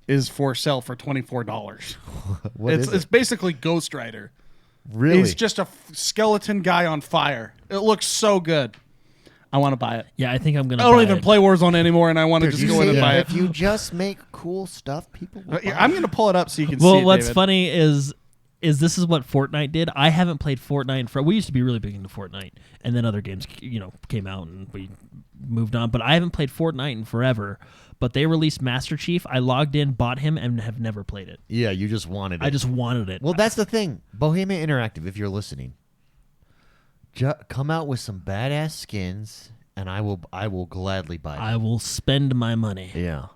is for sale for $24. What is It's it? basically Ghost Rider. Really? He's just a skeleton guy on fire. It looks so good. I want to buy it. Yeah, I think I'm gonna. I don't buy even it. play Warzone anymore, and I want to Dude, just you go in see, and buy it. if you just make cool stuff, people will buy I'm it. going to pull it up so you can see Well, it, what's David. funny is this is what Fortnite did. I haven't played Fortnite for. We used to be really big into Fortnite, and then other games, came out and we moved on. But I haven't played Fortnite in forever. But they released Master Chief. I logged in, bought him, and have never played it. Yeah, you just wanted it. I just wanted it. Well, that's the thing. Bohemia Interactive, if you're listening, come out with some badass skins, and I will gladly buy them. I will spend my money. Yeah.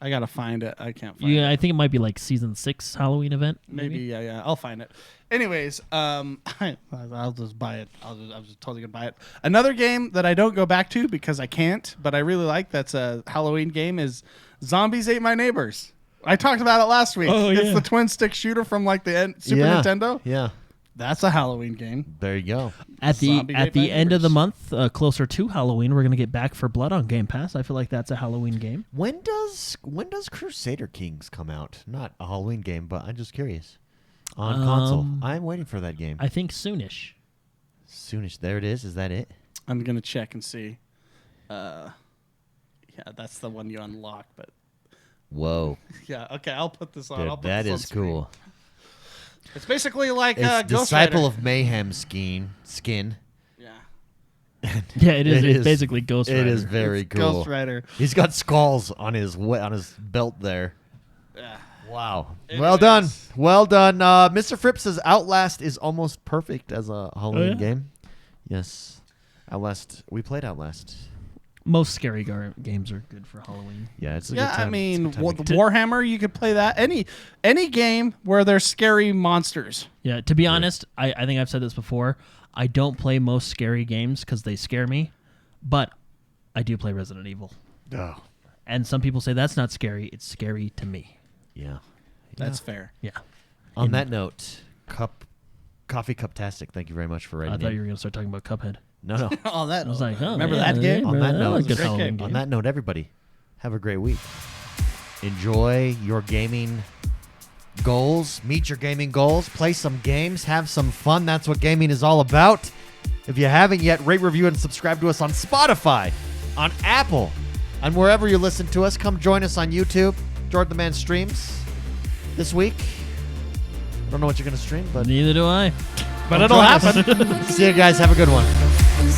I got to find it. I can't find it. Yeah, I think it might be like season 6 Halloween event. Maybe, yeah. I'll find it. Anyways, I'll just buy it. I was just totally gonna buy it. Another game that I don't go back to because I can't, but I really like. That's a Halloween game. Is Zombies Ate My Neighbors. I talked about it last week. Oh, It's yeah. the twin stick shooter from like the Super Yeah. Nintendo. Yeah. That's a Halloween game. Uh, There you go. At the Zombie at Ate the My end of the Neighbors. month, closer to Halloween, we're gonna get Back for Blood on Game Pass. I feel like that's a Halloween game. When does Crusader Kings come out? Not a Halloween game, but I'm just curious. On console. I'm waiting for that game. I think soonish. Soonish. There it is. Is that it? I'm gonna check and see. Yeah, that's the one you unlock. But Whoa. yeah, okay, I'll put this on. Dude, I'll put that this on is screen. cool. It's basically like It's Ghost Disciple Rider. of Mayhem skin. Yeah. Yeah, it is. It It's is. basically Ghost Rider. It is very It's cool. Ghost Rider. He's got skulls on his belt there. Yeah. Wow. It Well is. done. Well done. Mr. Fripp says Outlast is almost perfect as a Halloween yeah? game. Yes. Outlast. We played Outlast. Most scary games are good for Halloween. Yeah, it's a good Yeah, time. I mean, It's a good time. Warhammer, you could play that. Any game where there's scary monsters. Yeah, to be honest, I think I've said this before. I don't play most scary games because they scare me, but I do play Resident Evil. Oh, And some people say that's not scary. It's scary to me. yeah. That's fair. Yeah. On that note, Coffee Cuptastic, thank you very much for I writing thought in. you were going to start talking about Cuphead. No. Oh, that I was like, oh, remember yeah, that game? On that yeah, note, that's a good great Halloween game. On that note, everybody, have a great week. Enjoy your gaming goals. Meet your gaming goals. Play some games. Have some fun. That's what gaming is all about. If you haven't yet, rate, review, and subscribe to us on Spotify, on Apple, and wherever you listen to us. Come join us on YouTube. Jordan the Man streams this week. I don't know what you're going to stream, but Neither do I. But it'll happen. see you guys. Have a good one. It's